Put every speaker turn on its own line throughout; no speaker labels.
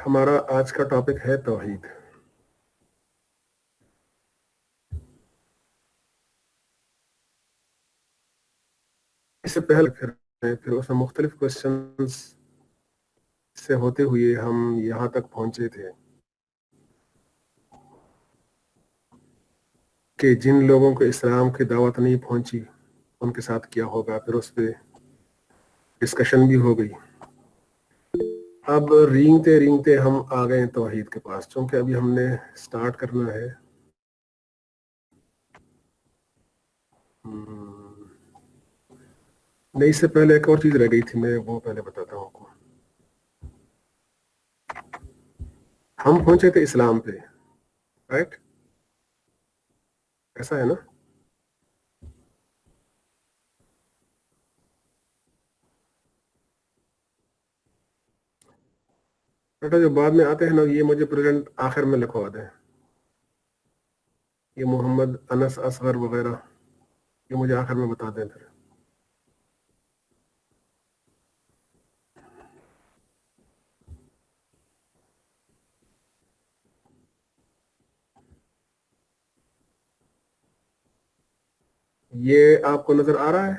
ہمارا آج کا ٹاپک ہے توحید. اس سے پہلے پھر اس میں مختلف کوشچنز سے ہوتے ہوئے ہم یہاں تک پہنچے تھے کہ جن لوگوں کو اسلام کی دعوت نہیں پہنچی ان کے ساتھ کیا ہوگا. پھر اس پہ ڈسکشن بھی ہو گئی. اب رینگتے رینگتے ہم آ گئے توحید کے پاس, چونکہ ابھی ہم نے سٹارٹ کرنا ہے. نہیں, اس سے پہلے ایک اور چیز رہ گئی تھی, میں وہ پہلے بتاتا ہوں آپ کو. ہم پہنچے تھے اسلام پہ, رائٹ؟ ایسا ہے نا؟ بیٹا جو بعد میں آتے ہیں نا, یہ مجھے پریزنٹ آخر میں لکھوا دیں. یہ محمد انس اصغر وغیرہ یہ مجھے آخر میں بتا دیں. پھر یہ آپ کو نظر آ رہا ہے؟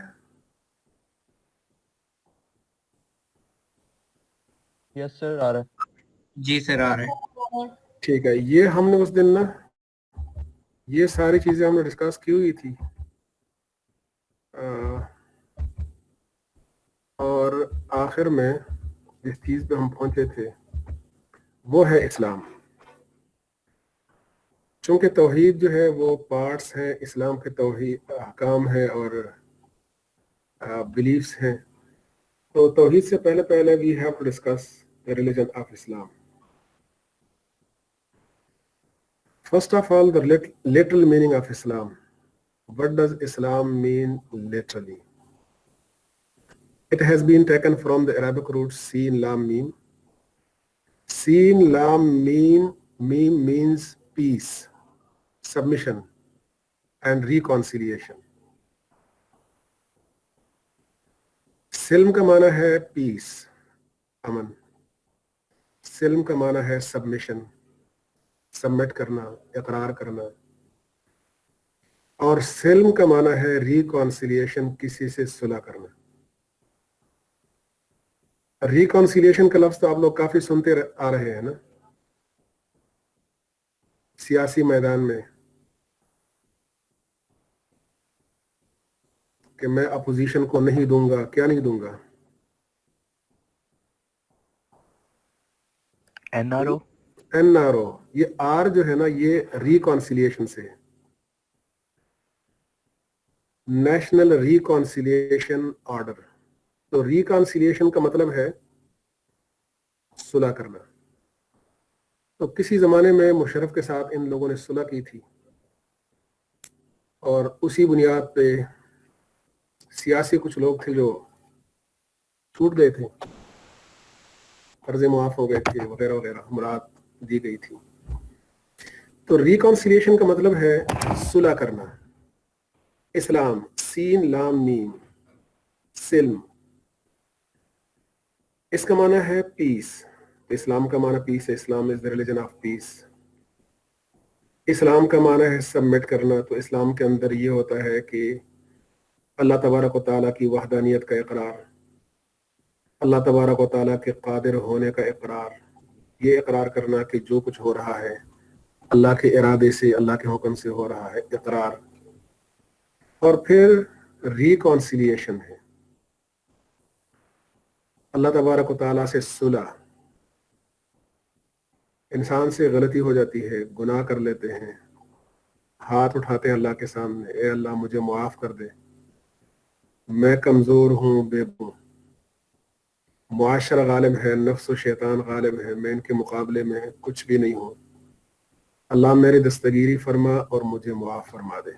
یس سر, آ رہا ہے.
جی سر, آ رہا ہے.
ٹھیک ہے. یہ ہم نے اس دن نا یہ ساری چیزیں ہم نے ڈسکس کی ہوئی تھی, اور آخر میں جس چیز پہ ہم پہنچے تھے وہ ہے اسلام. چونکہ توحید جو ہے وہ پارٹس ہیں اسلام کے, توحید احکام ہے اور بلیفس ہیں. تو توحید سے پہلے we have to discuss the religion of Islam. First of all, the literal meaning of Islam. What does Islam mean literally? It has been taken from the Arabic root Sin Lam Mim. Sin Lam Mim means peace, submission, and reconciliation. سلم کا معنی ہے پیس, امن. سلم کا معنی ہے submission, submit کرنا, اقرار کرنا. اور سلم کا معنی ہے ریکانسیلیشن, کسی سے صلح کرنا. ریکانسیلیشن کا لفظ تو آپ لوگ کافی سنتے آ رہے ہیں نا سیاسی میدان میں, کہ میں اپوزیشن کو نہیں دوں گا. کیا نہیں دوں گا؟
NRO.
NRO. یہ آر جو ہے نا یہ ریکانسیلیشن سے, نیشنل ریکانسیلیشن آرڈر. تو ریکانسیلیشن کا مطلب ہے صلح کرنا. تو کسی زمانے میں مشرف کے ساتھ ان لوگوں نے صلح کی تھی, اور اسی بنیاد پہ سیاسی کچھ لوگ تھے جو چھوٹ گئے تھے, قرضے معاف ہو گئے تھے وغیرہ وغیرہ, مراد دی گئی تھی. تو ریکانسیلیشن کا مطلب ہے صلح کرنا. اسلام, سین لام میم, سلم, اس کا معنی ہے پیس. اسلام کا معنی پیس ہے. اسلام از دا ریلیجن آف پیس. اسلام کا معنی ہے سبمٹ کرنا. تو اسلام کے اندر یہ ہوتا ہے کہ اللہ تبارک و تعالیٰ کی وحدانیت کا اقرار, اللہ تبارک و تعالیٰ کے قادر ہونے کا اقرار, یہ اقرار کرنا کہ جو کچھ ہو رہا ہے اللہ کے ارادے سے, اللہ کے حکم سے ہو رہا ہے, اقرار. اور پھر ریکانسیلیشن ہے, اللہ تبارک و تعالیٰ سے صلح. انسان سے غلطی ہو جاتی ہے, گناہ کر لیتے ہیں, ہاتھ اٹھاتے ہیں اللہ کے سامنے, اے اللہ مجھے معاف کر دے, میں کمزور ہوں, بے ہوں, معاشرہ غالب ہے, نفس و شیطان غالب ہے, میں ان کے مقابلے میں کچھ بھی نہیں ہوں, اللہ میری دستگیری فرما اور مجھے معاف فرما دے.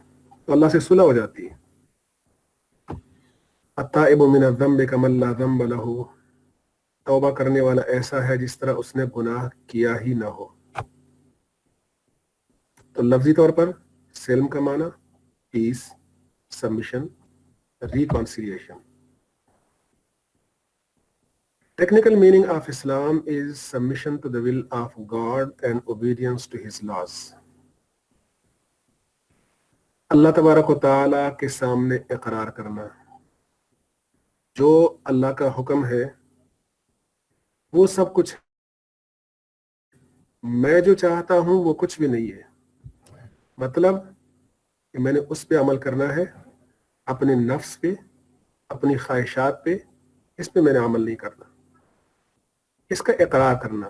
تو اللہ سے صلح ہو جاتی ہے. التائب من الذنب کمن لا ذنب لہ, توبہ کرنے والا ایسا ہے جس طرح اس نے گناہ کیا ہی نہ ہو. تو لفظی طور پر سلم کا معنی پیس, submission, ریکانسیلیشن. Technical meaning of Islam is submission to the will of God and obedience to his laws. अल्लाह तबारक व तआला के सामने इकरार करना, जो अल्लाह का हुक्म है वो सब कुछ, मैं जो चाहता हूं वो कुछ भी नहीं है। मतलब कि मैंने उस पे अमल करना है, अपने नफ्स पे, अपनी ख्वाहिशात पे, इस पे मैंने अमल नहीं करना। इसका इकरार करना,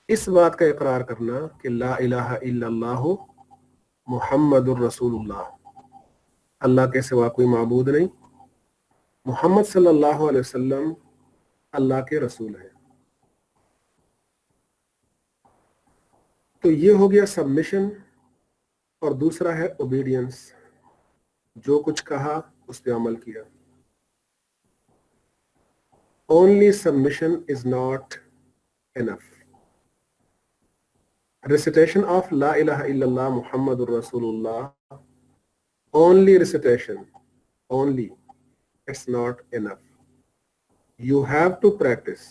इस बात का इकरार करना कि ला इलाहा इल्लल्लाह मुहम्मदुर रसूलुल्लाह, अल्लाह के सिवा कोई माबूद नहीं, मोहम्मद सल्लल्लाहु अलैहि वसल्लम अल्लाह के रसूल हैं। तो ये हो गया सबमिशन। और दूसरा है ओबीडियंस, जो कुछ कहा उस पे अमल किया। Only submission is not enough. recitation of La ilaha illallah Muhammadur Rasulullah, only recitation, only, it's not enough. You have to practice.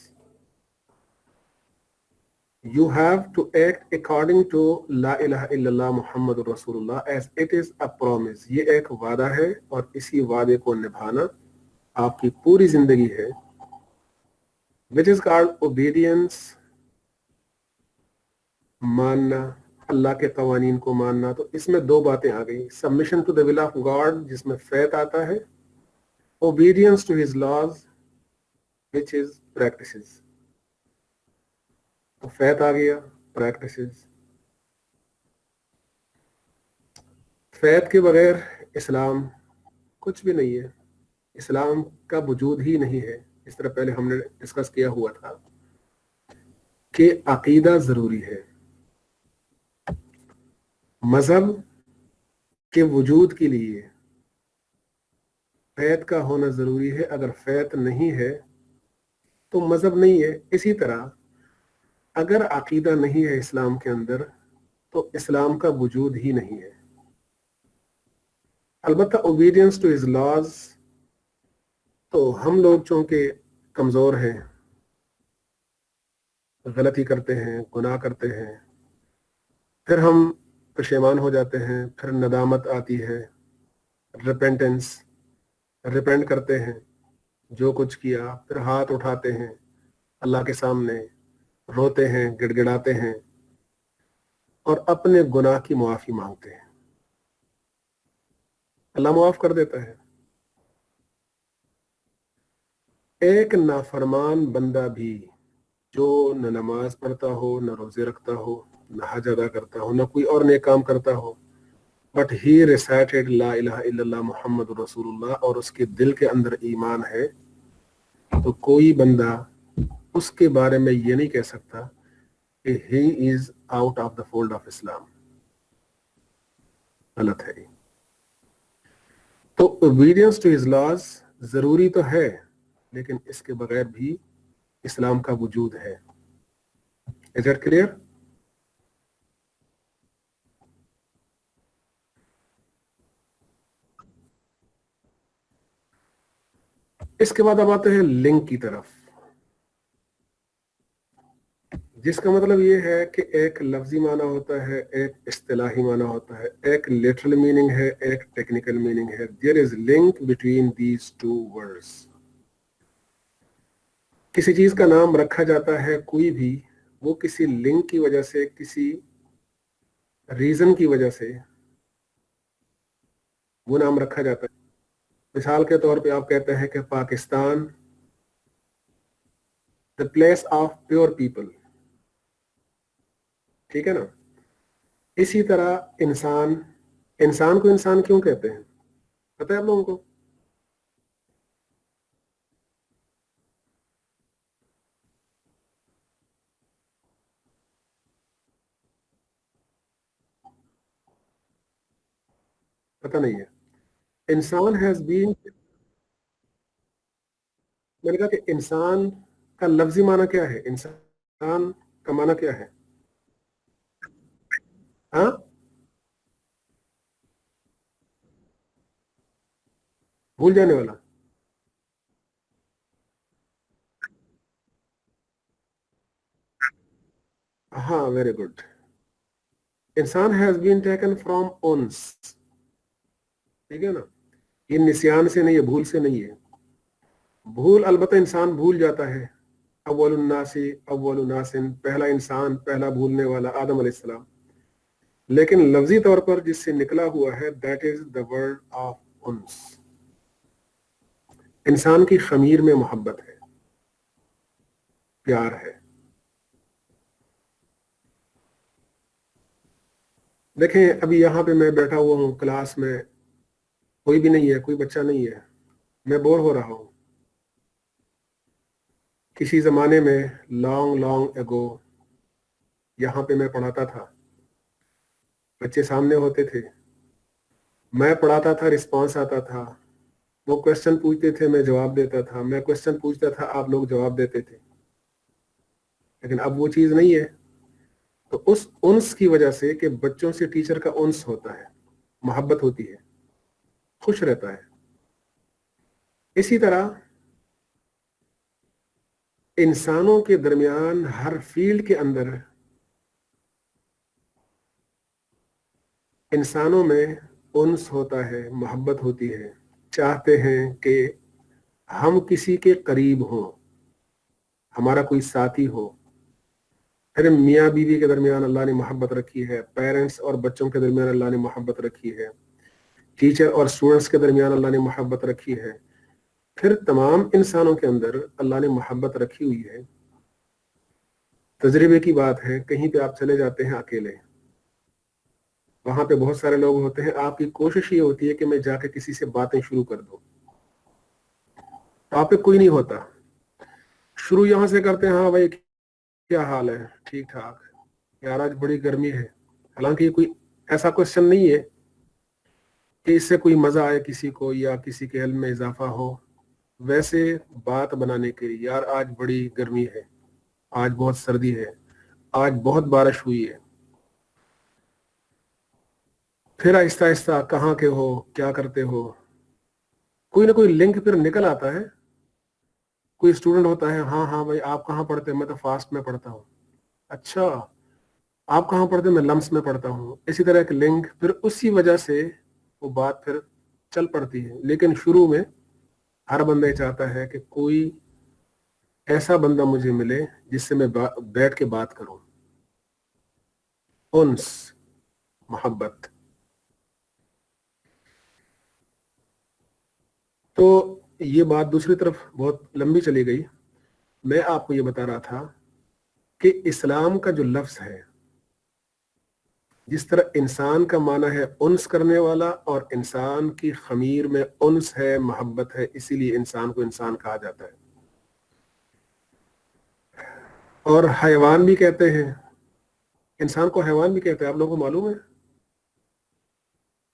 You have to act according to La ilaha illallah Muhammadur Rasulullah as it is a promise. ये एक वादा है और इसी वादे को निभाना आपकी पूरी जिंदगी है, which is called obedience, मानना, अल्लाह के कवानीन को मानना। तो इसमें दो बातें आ गई, submission to the will of God जिसमें फैथ आता है, obedience to his laws which is practices. तो फैथ आ गया, प्रैक्टिसेस। फैथ के बगैर इस्लाम कुछ भी नहीं है, इस्लाम का वजूद ही नहीं है। इस तरह पहले हमने डिस्कस किया हुआ था कि अकीदा जरूरी है, मजहब के वजूद के लिए फैत का होना जरूरी है। अगर फैत नहीं है तो मजहब नहीं है। इसी तरह अगर अकीदा नहीं है इस्लाम के अंदर तो इस्लाम का वजूद ही नहीं है। अलबत्ता ओबीडियंस टू हिज लॉज, तो हम लोग चूंकि कमजोर हैं, गलती करते हैं, गुनाह करते हैं, फिर हम पशेमान हो जाते हैं, फिर नदामत आती है, रिपेंटेंस, रिपेंट करते हैं जो कुछ किया, फिर हाथ उठाते हैं अल्लाह के सामने, रोते हैं, गिड़गिड़ाते हैं और अपने गुनाह की मुआफी मांगते हैं। अल्लाह मुआफ कर देता है। एक नाफरमान बंदा भी जो न नमाज पढ़ता हो, न रोजे रखता हो, न हज अदा करता हो, न कोई और नेक काम करता हो, बट ही रिसाइटेड ला इलाहा इल्लल्लाह मुहम्मद रसूलुल्लाह और उसके दिल के अंदर ईमान है, तो कोई बंदा उसके बारे में ये नहीं कह सकता कि he is out of the fold of इस्लाम। गलत है। तो ओबीडियंस टू हिज लॉज जरूरी तो है, लेकिन इसके बगैर भी इस्लाम का वजूद है। Is it clear? इसके बाद अब आते हैं लिंक की तरफ, जिसका मतलब ये है कि एक लफ्जी माना होता है, एक इस्तिलाही माना होता है, एक लिटरल मीनिंग है, एक टेक्निकल मीनिंग है। There is link between these two words. किसी चीज का नाम रखा जाता है कोई भी, वो किसी लिंक की वजह से, किसी रीजन की वजह से वो नाम रखा जाता है। मिसाल के तौर पे आप कहते हैं कि Pakistan the place of pure people, ठीक है ना। इसी तरह इंसान, इंसान को इंसान क्यों कहते हैं पता है आप लोगों को? पता नहीं है। इंसान हैज बीन, मैंने कहा कि इंसान का लफ्जी माना क्या है, इंसान का माना क्या है? हाँ, भूल जाने वाला। हाँ, वेरी गुड। इंसान हैज बीन टेकन फ्रॉम उन्स, ठीक है ना, ये निस्यान से नहीं है, भूल से नहीं है। भूल अलबत्ता इंसान भूल जाता है। अव्वलुन्नासी अव्वलुन्नासिन, पहला इंसान, पहला भूलने वाला आदम अलैहिस्सलाम। लेकिन लफ्जी तौर पर जिससे निकला हुआ है, that is the word of उन्स। इंसान की खमीर में मोहब्बत है, प्यार है। देखें, अभी यहाँ पे मैं बैठा हुआ हूँ क्लास में, कोई भी नहीं है, कोई बच्चा नहीं है, मैं बोर हो रहा हूँ। किसी जमाने में लॉन्ग लॉन्ग एगो यहाँ पे मैं पढ़ाता था, बच्चे सामने होते थे, मैं पढ़ाता था, रिस्पांस आता था, वो क्वेश्चन पूछते थे, मैं जवाब देता था, मैं क्वेश्चन पूछता था, आप लोग जवाब देते थे। लेकिन अब वो चीज नहीं है। तो उस उन्स की वजह से कि बच्चों से टीचर का उन्स होता है, मोहब्बत होती है, खुश रहता है। इसी तरह इंसानों के दरमियान हर फील्ड के अंदर इंसानों में उन्स होता है, मोहब्बत होती है। चाहते हैं कि हम किसी के करीब हों, हमारा कोई साथी हो। फिर मियाँ बीवी के दरमियान अल्लाह ने मोहब्बत रखी है, पेरेंट्स और बच्चों के दरमियान अल्लाह ने मोहब्बत रखी है, टीचर और स्टूडेंट्स के दरमियान अल्लाह ने मोहब्बत रखी है। फिर तमाम इंसानों के अंदर अल्लाह ने मोहब्बत रखी हुई है। तजर्बे की बात है, कहीं पे आप चले जाते हैं अकेले, वहां पे बहुत सारे लोग होते हैं, आपकी कोशिश ये होती है कि मैं जाके किसी से बातें शुरू कर दूं, तो आप पे कोई नहीं होता। शुरू यहां से करते हैं, हाँ भाई क्या हाल है, ठीक ठाक, यार आज बड़ी गर्मी है। हालांकि ये कोई ऐसा क्वेश्चन नहीं है कि इससे कोई मजा आए किसी को या किसी के इल्म में इजाफा हो। वैसे बात बनाने के लिए, यार आज बड़ी गर्मी है, आज बहुत सर्दी है, आज बहुत बारिश हुई है। फिर आहिस्ता आहिस्ता कहाँ के हो, क्या करते हो, कोई ना कोई लिंक फिर निकल आता है। कोई स्टूडेंट होता है, हाँ हाँ भाई आप कहाँ पढ़ते हैं, मैं तो फास्ट में पढ़ता हूँ। अच्छा, आप कहाँ पढ़ते हैं, मैं लम्स में पढ़ता हूँ। इसी तरह एक लिंक, फिर उसी वजह से वो बात फिर चल पड़ती है। लेकिन शुरू में हर बंदा ये चाहता है कि कोई ऐसा बंदा मुझे मिले जिससे मैं बैठ के बात करूं। उन्स, मोहब्बत। तो ये बात दूसरी तरफ बहुत लंबी चली गई। मैं आपको ये बता रहा था कि इस्लाम का जो लफ्ज है, जिस तरह इंसान का माना है उन्स करने वाला, और इंसान की खमीर में उन्स है, मोहब्बत है, इसीलिए इंसान को इंसान कहा जाता है। और हैवान भी कहते हैं, इंसान को हैवान भी कहते हैं। आप लोगों को मालूम है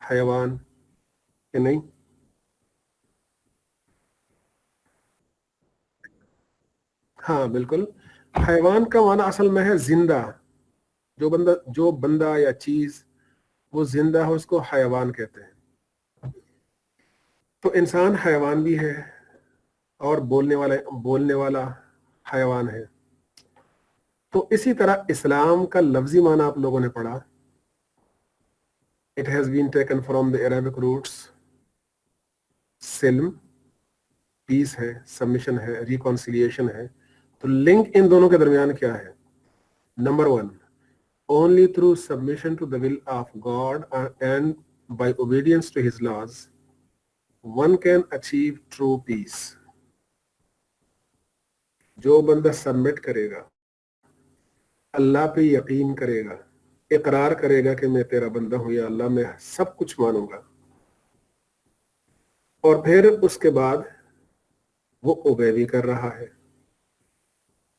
हैवान कि नहीं? हाँ बिल्कुल। हैवान का माना असल में है जिंदा। जो बंदा या चीज वो जिंदा है, उसको हैवान कहते हैं। तो इंसान हैवान भी है, और बोलने वाला हैवान है। तो इसी तरह इस्लाम का लफ्जी माना आप लोगों ने पढ़ा, it has been taken from the Arabic roots. सिल्म पीस है, सबमिशन है, रिकॉन्सिलिएशन है। तो लिंक इन दोनों के दरमियान क्या है? Number one, only through submission to the will of God and by obedience to his laws one can achieve true peace. जो बंदा सबमिट करेगा, अल्लाह पे यकीन करेगा, इकरार करेगा कि मैं तेरा बंदा हूं या अल्लाह, मैं सब कुछ मानूंगा, और फिर उसके बाद वो ओबे भी कर रहा है,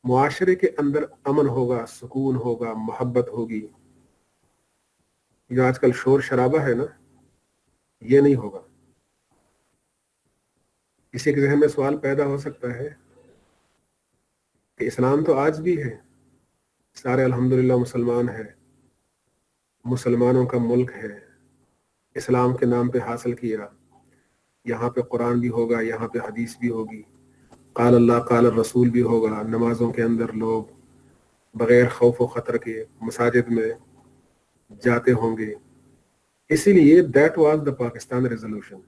मुआशरे के अंदर अमन होगा, सुकून होगा, मोहब्बत होगी। जो आजकल शोर शराबा है ना, ये नहीं होगा। किसी के जहन में सवाल पैदा हो सकता है कि इस्लाम तो आज भी है, सारे अल्हम्दुलिल्लाह मुसलमान है, मुसलमानों का मुल्क है, इस्लाम के नाम पे हासिल किया, यहाँ पे कुरान भी होगा, यहाँ पे हदीस भी होगी, काल अल्लाह काल रसूल भी होगा, नमाजों के अंदर लोग बगैर खौफ व खतर के मसाजिद में जाते होंगे। इसीलिए that was the Pakistan resolution,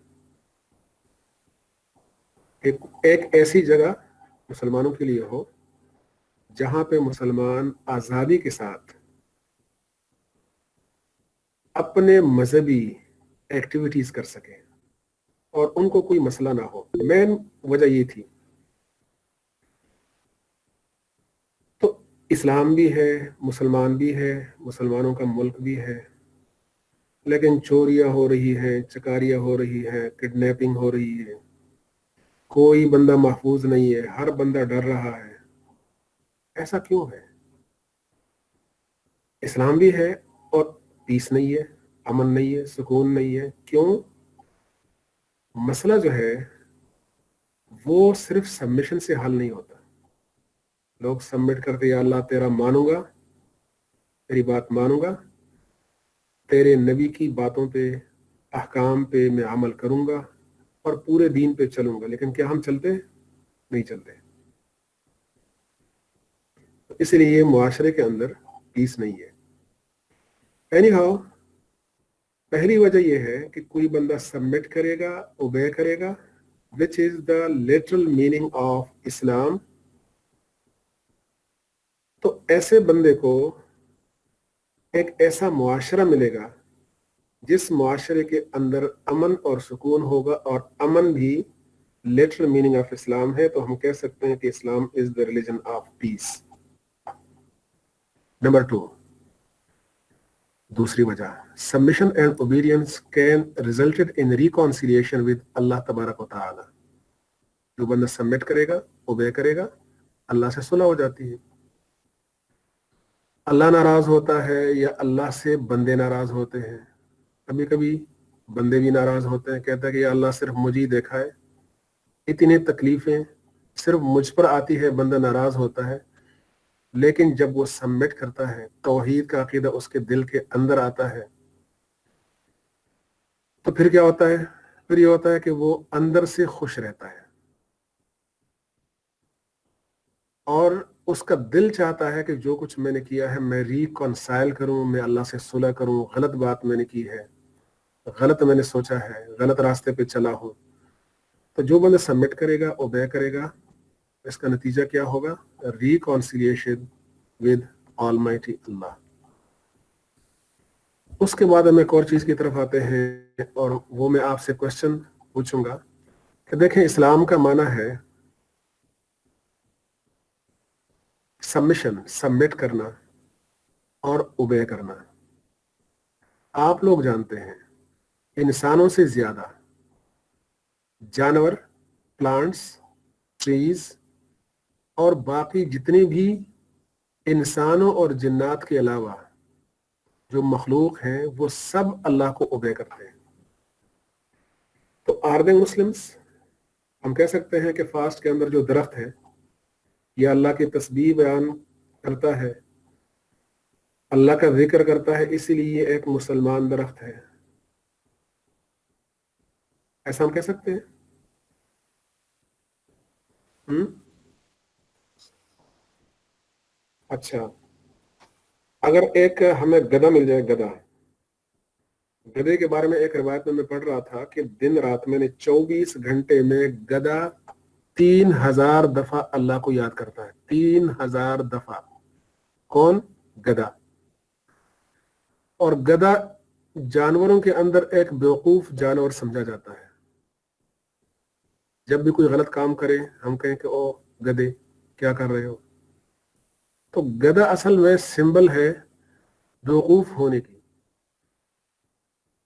एक ऐसी जगह मुसलमानों के लिए हो जहां पे मुसलमान आजादी के साथ अपने मजहबी एक्टिविटीज कर सके और उनको कोई मसला ना हो। मेन वजह ये थी। तो इस्लाम भी है, मुसलमान भी है, मुसलमानों का मुल्क भी है, लेकिन चोरियां हो रही हैं, चकारियां हो रही हैं, किडनैपिंग हो रही है, कोई बंदा महफूज नहीं है, हर बंदा डर रहा है। ऐसा क्यों है? इस्लाम भी है और पीस नहीं है, अमन नहीं है, सुकून नहीं है। क्यों? मसला जो है वो सिर्फ सबमिशन से हल नहीं होता। लोग सबमिट करते, या अल्लाह तेरा मानूंगा, तेरी बात मानूंगा, तेरे नबी की बातों पे, अहकाम पे मैं अमल करूंगा और पूरे दीन पे चलूंगा। लेकिन क्या हम चलते? नहीं चलते। इसलिए मुआशरे के अंदर पीस नहीं है। एनी हाउ, पहली वजह यह है कि कोई बंदा सबमिट करेगा, ओबे करेगा, which is the literal meaning of Islam. तो ऐसे बंदे को एक ऐसा मुआशरा मिलेगा जिस मुआशरे के अंदर अमन और सुकून होगा, और अमन भी लिटरल मीनिंग ऑफ इस्लाम है। तो हम कह सकते हैं कि Islam is the religion of peace. Number 2, दूसरी वजह, submission and obedience can resulted in reconciliation with अल्लाह तबारक व तआला। जो बंदा सबमिट करेगा, ओबे करेगा, अल्लाह से सुलह हो जाती है। अल्लाह नाराज होता है या अल्लाह से बंदे नाराज होते हैं। कभी कभी बंदे भी नाराज होते हैं, कहता है कि या अल्लाह सिर्फ मुझे ही देखा है, इतनी तकलीफें सिर्फ मुझ पर आती है, बंदा नाराज होता है। लेकिन जब वो सबमिट करता है, तौहीद का अकीदा उसके दिल के अंदर आता है, तो फिर क्या होता है? फिर ये होता है कि वो अंदर से खुश रहता है और उसका दिल चाहता है कि जो कुछ मैंने किया है मैं रिकॉन्साइल करूं, मैं अल्लाह से सुलह करूं। गलत बात मैंने की है, गलत मैंने सोचा है, गलत रास्ते पे चला हूं। तो जो बंदा सबमिट करेगा, ओबे करेगा, इसका नतीजा क्या होगा? रिकॉन्सिलिएशन विद ऑलमाइटी अल्लाह। उसके बाद हम एक और चीज की तरफ आते हैं, और वो मैं आपसे क्वेश्चन पूछूंगा कि देखें, इस्लाम का माना है सबमिशन, सबमिट करना और ओबे करना। आप लोग जानते हैं इंसानों से ज्यादा जानवर, प्लांट्स, ट्रीज और बाकी जितने भी इंसानों और जिन्नात के अलावा जो मखलूक हैं, वो सब अल्लाह को ओबे करते हैं। तो आर दे मुस्लिम्स? हम कह सकते हैं कि फास्ट के अंदर जो दरख्त है, यह अल्लाह की तस्बीह बयान करता है, अल्लाह का जिक्र करता है, इसीलिए एक मुसलमान दरख्त है। ऐसा हम कह सकते हैं? अच्छा, अगर एक हमें गधा मिल जाए, गधा, गधे के बारे में एक रिवायत में मैं पढ़ रहा था कि दिन रात मैंने 24 घंटे में गधा 3000 दफा अल्लाह को याद करता है। 3000 दफा। कौन? गधा। और गधा जानवरों के अंदर एक बेवकूफ जानवर समझा जाता है। जब भी कोई गलत काम करे, हम कहें कि ओ गधे क्या कर रहे हो। तो गधा असल में सिंबल है बेवकूफ होने की।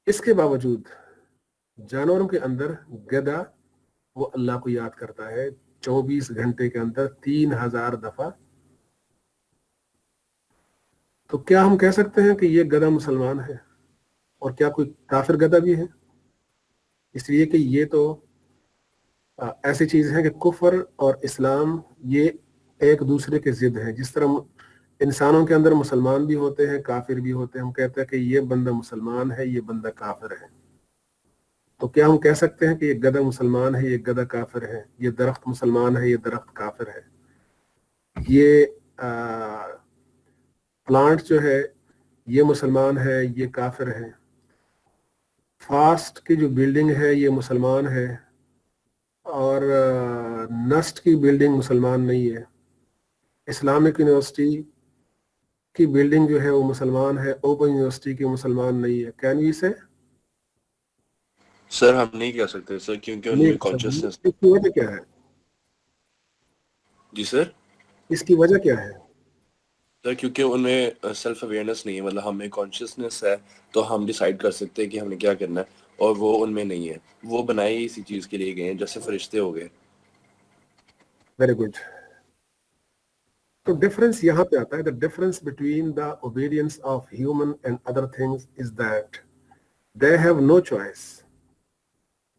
इसके बावजूद जानवरों के अंदर गधा वो अल्लाह को याद करता है 24 घंटे के अंदर 3000 दफा। तो क्या हम कह सकते हैं कि ये गधा मुसलमान है? और क्या कोई काफिर गधा भी है? इसलिए कि ये तो ऐसी चीज है कि कुफर और इस्लाम ये एक दूसरे के जिद हैं। जिस तरह इंसानों के अंदर मुसलमान भी होते हैं, काफिर भी होते हैं। हम कहते हैं कि ये बंदा मुसलमान है, ये बंदा काफिर है। तो क्या हम कह सकते हैं कि ये गधा मुसलमान है, ये गधा काफिर है, ये दरख्त मुसलमान है, ये दरख्त काफिर है? ये प्लांट जो है ये मुसलमान है, ये काफिर है। फास्ट की जो बिल्डिंग है ये मुसलमान है, और नस्ट की बिल्डिंग मुसलमान नहीं है। इस्लामिक यूनिवर्सिटी की बिल्डिंग जो है वो मुसलमान है, ओपन यूनिवर्सिटी की मुसलमान नहीं है। कैन वी से?
सर हम नहीं कह सकते सर, क्योंकि
नहीं
उनमें
कर सकते।
कॉन्शियसनेस।
इसकी वजह क्या है?
जी सर।
इसकी वजह क्या है?
सर क्योंकि उनमें सेल्फ अवेयरनेस नहीं है, मतलब हमें कॉन्शियसनेस है तो हम डिसाइड कर सकते हैं कि हमने क्या करना है, और वो उनमें नहीं है। वो बनाए ही इसी चीज़ के लिए गए हैं, जैसे फरिश्ते हो गए।
Very good. तो डिफरेंस यहाँ पे आता है, the difference between the obedience of human and other things is that they have no choice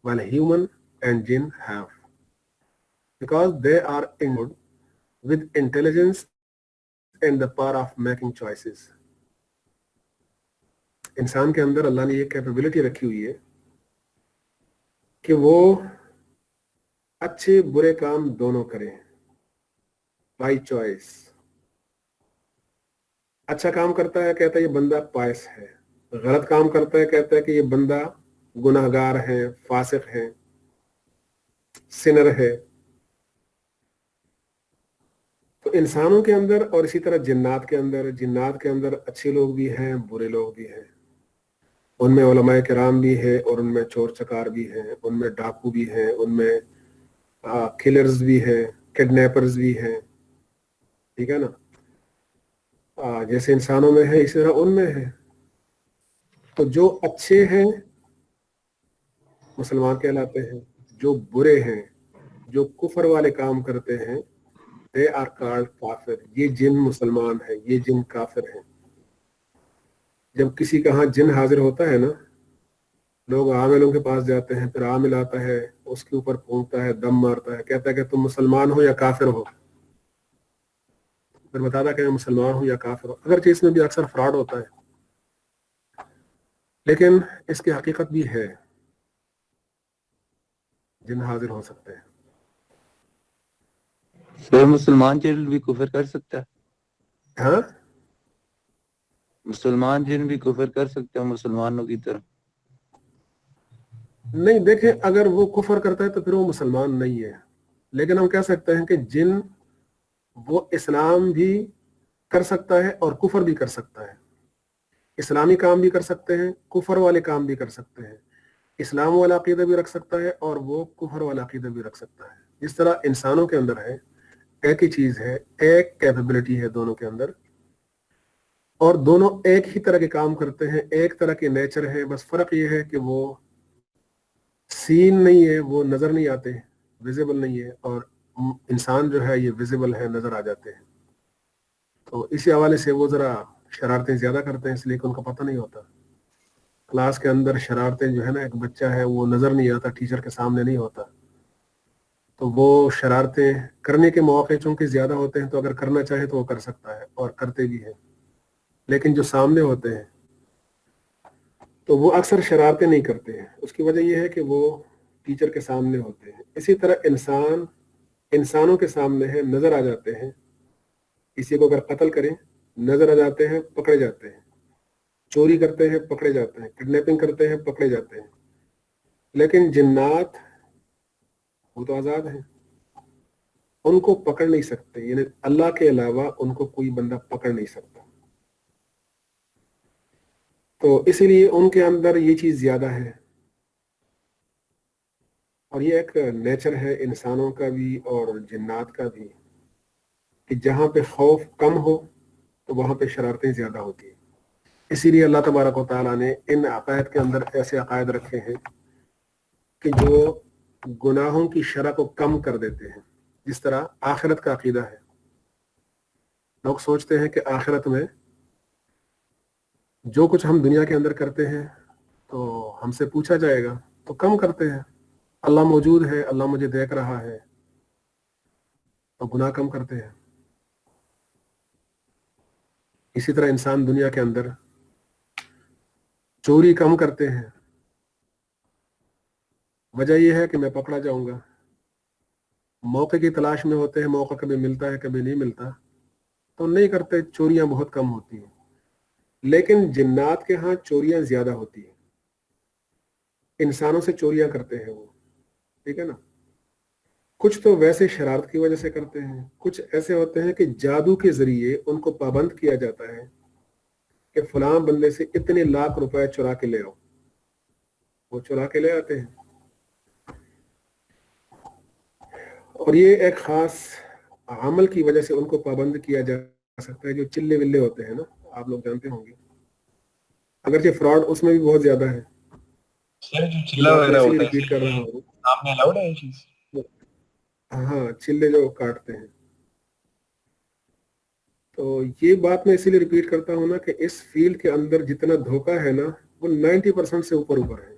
while human and jinn have, because they are endowed with intelligence and the power of making choices. इंसान के अंदर अल्लाह ने ये capability रखी हुई है कि वो अच्छे बुरे काम दोनों करें बाई चॉइस। अच्छा काम करता है कहता है ये बंदा पायस है, गलत काम करता है कहता है कि ये बंदा गुनाहगार है, फासिक है, सिनर है। तो इंसानों के अंदर और इसी तरह जिन्नात के अंदर अच्छे लोग भी हैं, बुरे लोग भी हैं। उनमें उलमाए किराम भी है, और उनमें चोर चकार भी हैं, उनमें डाकू भी हैं, उनमें किलर्स भी हैं, किडनैपर्स भी हैं। ठीक है ना? जैसे इंसानों में है इसी तरह उनमें है। तो जो अच्छे हैं मुसलमान कहलाते हैं, जो बुरे हैं, जो कुफर वाले काम करते हैं, दे आर कॉल्ड काफिर। ये जिन मुसलमान है, ये जिन काफिर हैं। जब किसी का यहाँ जिन हाजिर होता है ना, लोग आमिलों के पास जाते हैं, फिर आमिल आता है, उसके ऊपर फूंकता है, दम मारता है, कहता है कि तुम मुसलमान हो या काफिर हो। फिर बताता है कि मैं मुसलमान हूं या काफिर हो। अगर इसमें भी अक्सर फ्रॉड होता है, लेकिन इसकी हकीकत भी है, जिन हाजिर हो सकते हैं।
सर मुसलमान जिन भी कुफर कर सकता है?
हाँ,
मुसलमान जिन भी कुफर कर सकते हैं मुसलमानों की तरह?
नहीं, देखें, अगर वो कुफर करता है तो फिर वो मुसलमान नहीं है। लेकिन हम कह सकते हैं कि जिन वो इस्लाम भी कर सकता है और कुफर भी कर सकता है। इस्लामी काम भी कर सकते हैं, कुफर वाले काम भी कर सकते हैं। इस्लाम वाला अकीदा भी रख सकता है और वो कुफर वाला अकीदा भी रख सकता है। जिस तरह इंसानों के अंदर है, एक ही चीज है, एक कैपेबिलिटी है दोनों के अंदर, और दोनों एक ही तरह के काम करते हैं, एक तरह के नेचर है। बस फर्क ये है कि वो सीन नहीं है, वो नजर नहीं आते, विजिबल नहीं है, और इंसान जो है ये विजिबल है, नजर आ जाते हैं। तो इसी हवाले से वो जरा शरारतें ज्यादा करते हैं, इसलिए कि उनको पता नहीं होता। क्लास के अंदर शरारतें जो है ना, एक बच्चा है वो नजर नहीं आता, टीचर के सामने नहीं होता, तो वो शरारतें करने के मौके चूंकि ज्यादा होते हैं, तो अगर करना चाहे तो वो कर सकता है और करते भी हैं। लेकिन जो सामने होते हैं तो वो अक्सर शरारतें नहीं करते हैं। उसकी वजह यह है कि वो टीचर के सामने होते हैं। इसी तरह इंसानों के सामने है, नजर आ जाते हैं। किसी को अगर कत्ल करें, नजर आ जाते हैं, पकड़े जाते हैं। चोरी करते हैं, पकड़े जाते हैं। किडनैपिंग करते हैं, पकड़े जाते हैं। लेकिन जिन्नात वो तो आजाद हैं, उनको पकड़ नहीं सकते, यानी अल्लाह के अलावा उनको कोई बंदा पकड़ नहीं सकता। तो इसीलिए उनके अंदर ये चीज ज्यादा है, और ये एक नेचर है इंसानों का भी और जिन्नात का भी, कि जहां पे खौफ कम हो तो वहां पे शरारतें ज्यादा होती है। इसीलिए अल्लाह तबारक व तआला ने इन अकायद के अंदर ऐसे अकायद रखे हैं कि जो गुनाहों की शरह को कम कर देते हैं। जिस तरह आखिरत का अकीदा है, लोग सोचते हैं कि आखिरत में जो कुछ हम दुनिया के अंदर करते हैं तो हमसे पूछा जाएगा, तो कम करते हैं। अल्लाह मौजूद है, अल्लाह मुझे देख रहा है, तो गुनाह कम करते हैं। इसी तरह इंसान दुनिया के अंदर चोरी कम करते हैं। वजह यह है कि मैं पकड़ा जाऊंगा। मौके की तलाश में होते हैं, मौका कभी मिलता है, कभी नहीं मिलता, تو नहीं करते, चोरियां बहुत कम होती हैं, लेकिन जिन्नात के यहाँ चोरियां ज्यादा होती हैं, इंसानों से चोरियां करते हैं वो, ठीक है ना। कुछ तो वैसे शरारत की वजह से करते हैं, कुछ ऐसे होते हैं कि जादू के जरिए उनको पाबंद किया जाता है कि फलां बंदे से इतने लाख रुपए चुरा के ले आओ, वो चुरा के ले आते हैं। और ये एक खास अमल की वजह से उनको पाबंद किया जा सकता है, जो चिल्ले विल्ले होते हैं ना, आप लोग जानते होंगे, अगरचे फ्रॉड उसमें भी बहुत ज्यादा है।
सर जो चिल्ला वगैरह होता है
रिपीट कर रहा हूँ,
सामने अलाउड है ये चीज?
हाँ, चिल्ले जो काटते हैं। तो ये बात मैं इसीलिए रिपीट करता हूँ ना कि इस फील्ड के अंदर जितना धोखा है ना, वो 90% से ऊपर ऊपर है।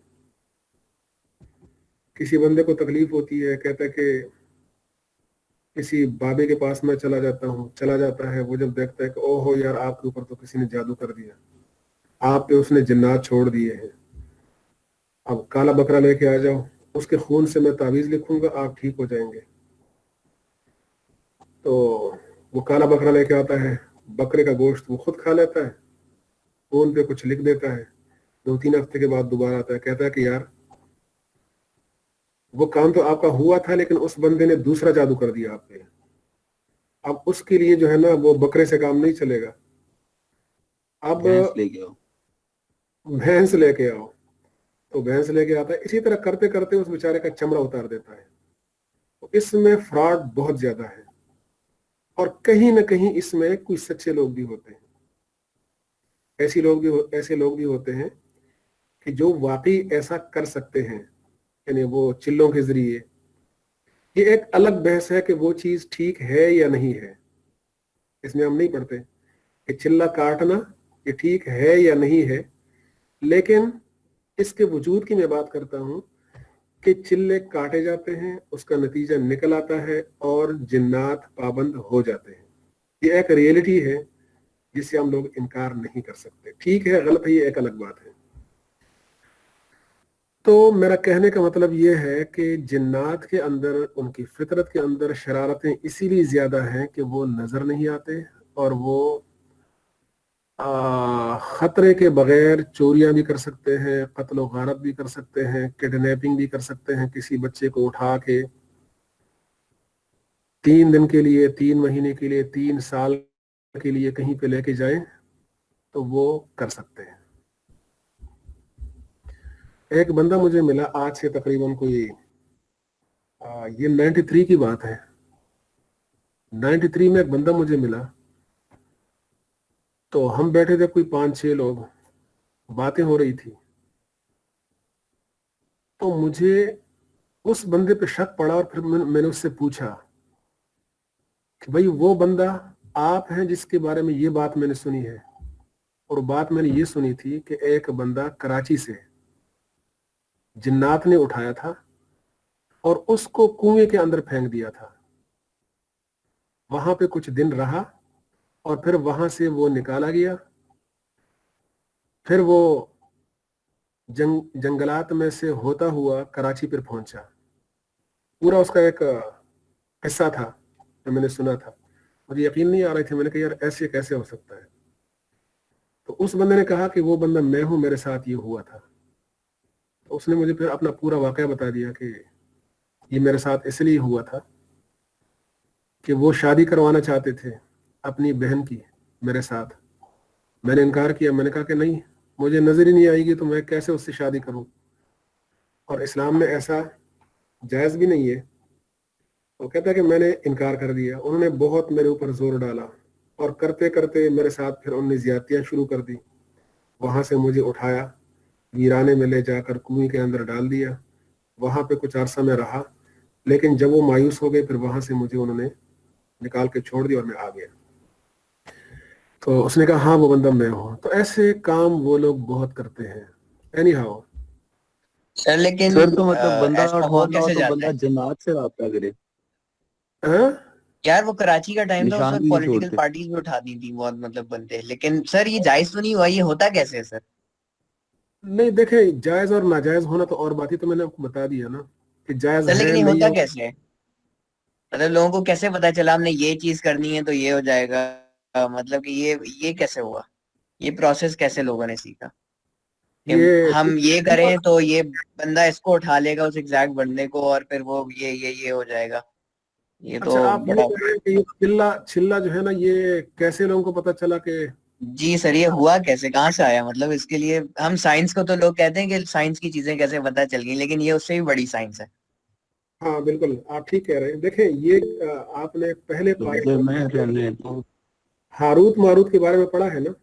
किसी बंदे को तकलीफ होती है, कहता है कि किसी बाबे के पास मैं चला जाता हूँ, चला जाता है, वो जब देखता है कि ओहो यार आपके ऊपर तो किसी ने जादू कर दिया, आप पे उसने जिन्नात छोड़ दिए हैं, अब काला बकरा लेके आ जाओ, उसके खून से मैं तावीज लिखूंगा, आप ठीक हो जाएंगे। तो वो काला बकरा लेके आता है, बकरे का गोश्त वो खुद खा लेता है, खून पे कुछ लिख देता है, 2-3 हफ्ते के बाद दोबारा आता है, कहता है कि यार वो काम तो आपका हुआ था, लेकिन उस बंदे ने दूसरा जादू कर दिया आप पे, अब उसके लिए जो है ना वो बकरे से काम नहीं चलेगा, अब
भैंस लेके आओ।
भैंस लेके आओ। तो भैंस लेके आता है, इसी तरह करते करते उस बेचारे का चमड़ा उतार देता है। तो इसमें फ्रॉड बहुत ज्यादा है, और कहीं ना कहीं इसमें कुछ सच्चे लोग भी होते हैं, ऐसे लोग भी होते हैं कि जो वाकई ऐसा कर सकते हैं, यानी वो चिल्लों के जरिए। ये एक अलग बहस है कि वो चीज ठीक है या नहीं है, इसमें हम नहीं पढ़ते कि चिल्ला काटना ये ठीक है या नहीं है, लेकिन इसके वजूद की मैं बात करता हूं कि चिल्ले काटे जाते हैं, उसका नतीजा निकल आता है और जिन्नात पाबंद हो जाते हैं। ये एक रियलिटी है जिसे हम लोग इनकार नहीं कर सकते। ठीक है गलत है ये एक अलग बात है। तो मेरा कहने का मतलब ये है कि जिन्नात के अंदर, उनकी फितरत के अंदर शरारतें इसीलिए ज्यादा हैं कि वो नजर नहीं आते, और वो खतरे के बगैर चोरियां भी कर सकते हैं, कत्ल गारत भी कर सकते हैं, किडनैपिंग भी कर सकते हैं। किसी बच्चे को उठा के 3 दिन के लिए, 3 महीने के लिए, 3 साल के लिए कहीं पे लेके जाएं तो वो कर सकते हैं। एक बंदा मुझे मिला आज से तकरीबन कोई ये 93 की बात है, 93 में एक बंदा मुझे मिला। तो हम बैठे थे कोई 5-6 लोग, बातें हो रही थी, तो मुझे उस बंदे पे शक पड़ा, और फिर मैंने उससे पूछा कि भाई वो बंदा आप हैं जिसके बारे में ये बात मैंने सुनी है। और बात मैंने ये सुनी थी कि एक बंदा कराची से जिन्नात ने उठाया था और उसको कुएं के अंदर फेंक दिया था, वहां पे कुछ दिन रहा और फिर वहां से वो निकाला गया। फिर वो जंगलात में से होता हुआ कराची पर पहुंचा। पूरा उसका एक किस्सा था जो मैंने सुना था, मुझे यकीन नहीं आ रही थी। मैंने कहा यार ऐसे कैसे हो सकता है। तो उस बंदे ने कहा कि वो बंदा मैं हूं, मेरे साथ ये हुआ था। तो उसने मुझे फिर अपना पूरा वाकया बता दिया कि ये मेरे साथ इसलिए हुआ था कि वो शादी करवाना चाहते थे अपनी बहन की मेरे साथ। मैंने इनकार किया, मैंने कहा कि नहीं, मुझे नजर ही नहीं आएगी तो मैं कैसे उससे शादी करूं, और इस्लाम में ऐसा जायज भी नहीं है। वो कहता है कि मैंने इनकार कर दिया। उन्होंने बहुत मेरे ऊपर जोर डाला और करते करते मेरे साथ फिर उन्होंने ज्यादतियां शुरू कर दी। वहां से मुझे उठाया, वीराने में ले जाकर कुएं के अंदर डाल दिया। वहां पे कुछ अरसा में रहा, लेकिन जब वो मायूस हो गए फिर वहां से मुझे उन्होंने निकाल के छोड़ दिया और मैं आ गया। तो उसने कहा हाँ वो बंदा मैं हूँ। तो ऐसे काम वो लोग बहुत करते हैं। एनी हाउ
सर लेकिन
सर तो मतलब बंदा
ऐसा हो
उठवाना हो
कैसे
तो
जाता
बंदा
है?
जन्नात से राब्ता करे।
यार वो कराची का टाइम था, उस
निशान
वक्त
भी नहीं
पॉलिटिकल
छोड़ते।
पार्टीज भी उठा दी थी बहुत, मतलब बनते। लेकिन सर ये जायज तो नहीं हुआ, ये होता कैसे है सर?
नहीं देखे, जायज और नाजायज होना तो और बात ही, तो मैंने आपको बता दिया ना कि जायज
सर लेकिन
है
ये
नहीं
होता
हो।
कैसे है? मतलब लोगों को कैसे पता चला हमने ये चीज करनी है तो ये हो जाएगा? मतलब कि ये कैसे हुआ, ये प्रोसेस कैसे लोगों ने सीखा कि
ये
हम ये करें तो ये बंदा इसको उठा लेगा उस एग्जैक्ट बंदे को और फिर वो ये हो जाएगा, ये तो
अच्छा, आप ये
बड़ा।
कह रहे हैं कि ये चिल्ला चिल्ला जो है ना, ये कैसे लोगों को पता चला कि
जी सर, ये हुआ कैसे, कहाँ से आया, मतलब इसके लिए हम साइंस को तो लोग कहते हैं कि साइंस की चीजें कैसे पता चल गई, लेकिन ये उससे भी बड़ी साइंस है।
हाँ बिल्कुल, आप ठीक कह रहे हैं। देखें, ये आपने पहले
तो मैं रहने तो
हारूत मारूत के बारे में पढ़ा है ना?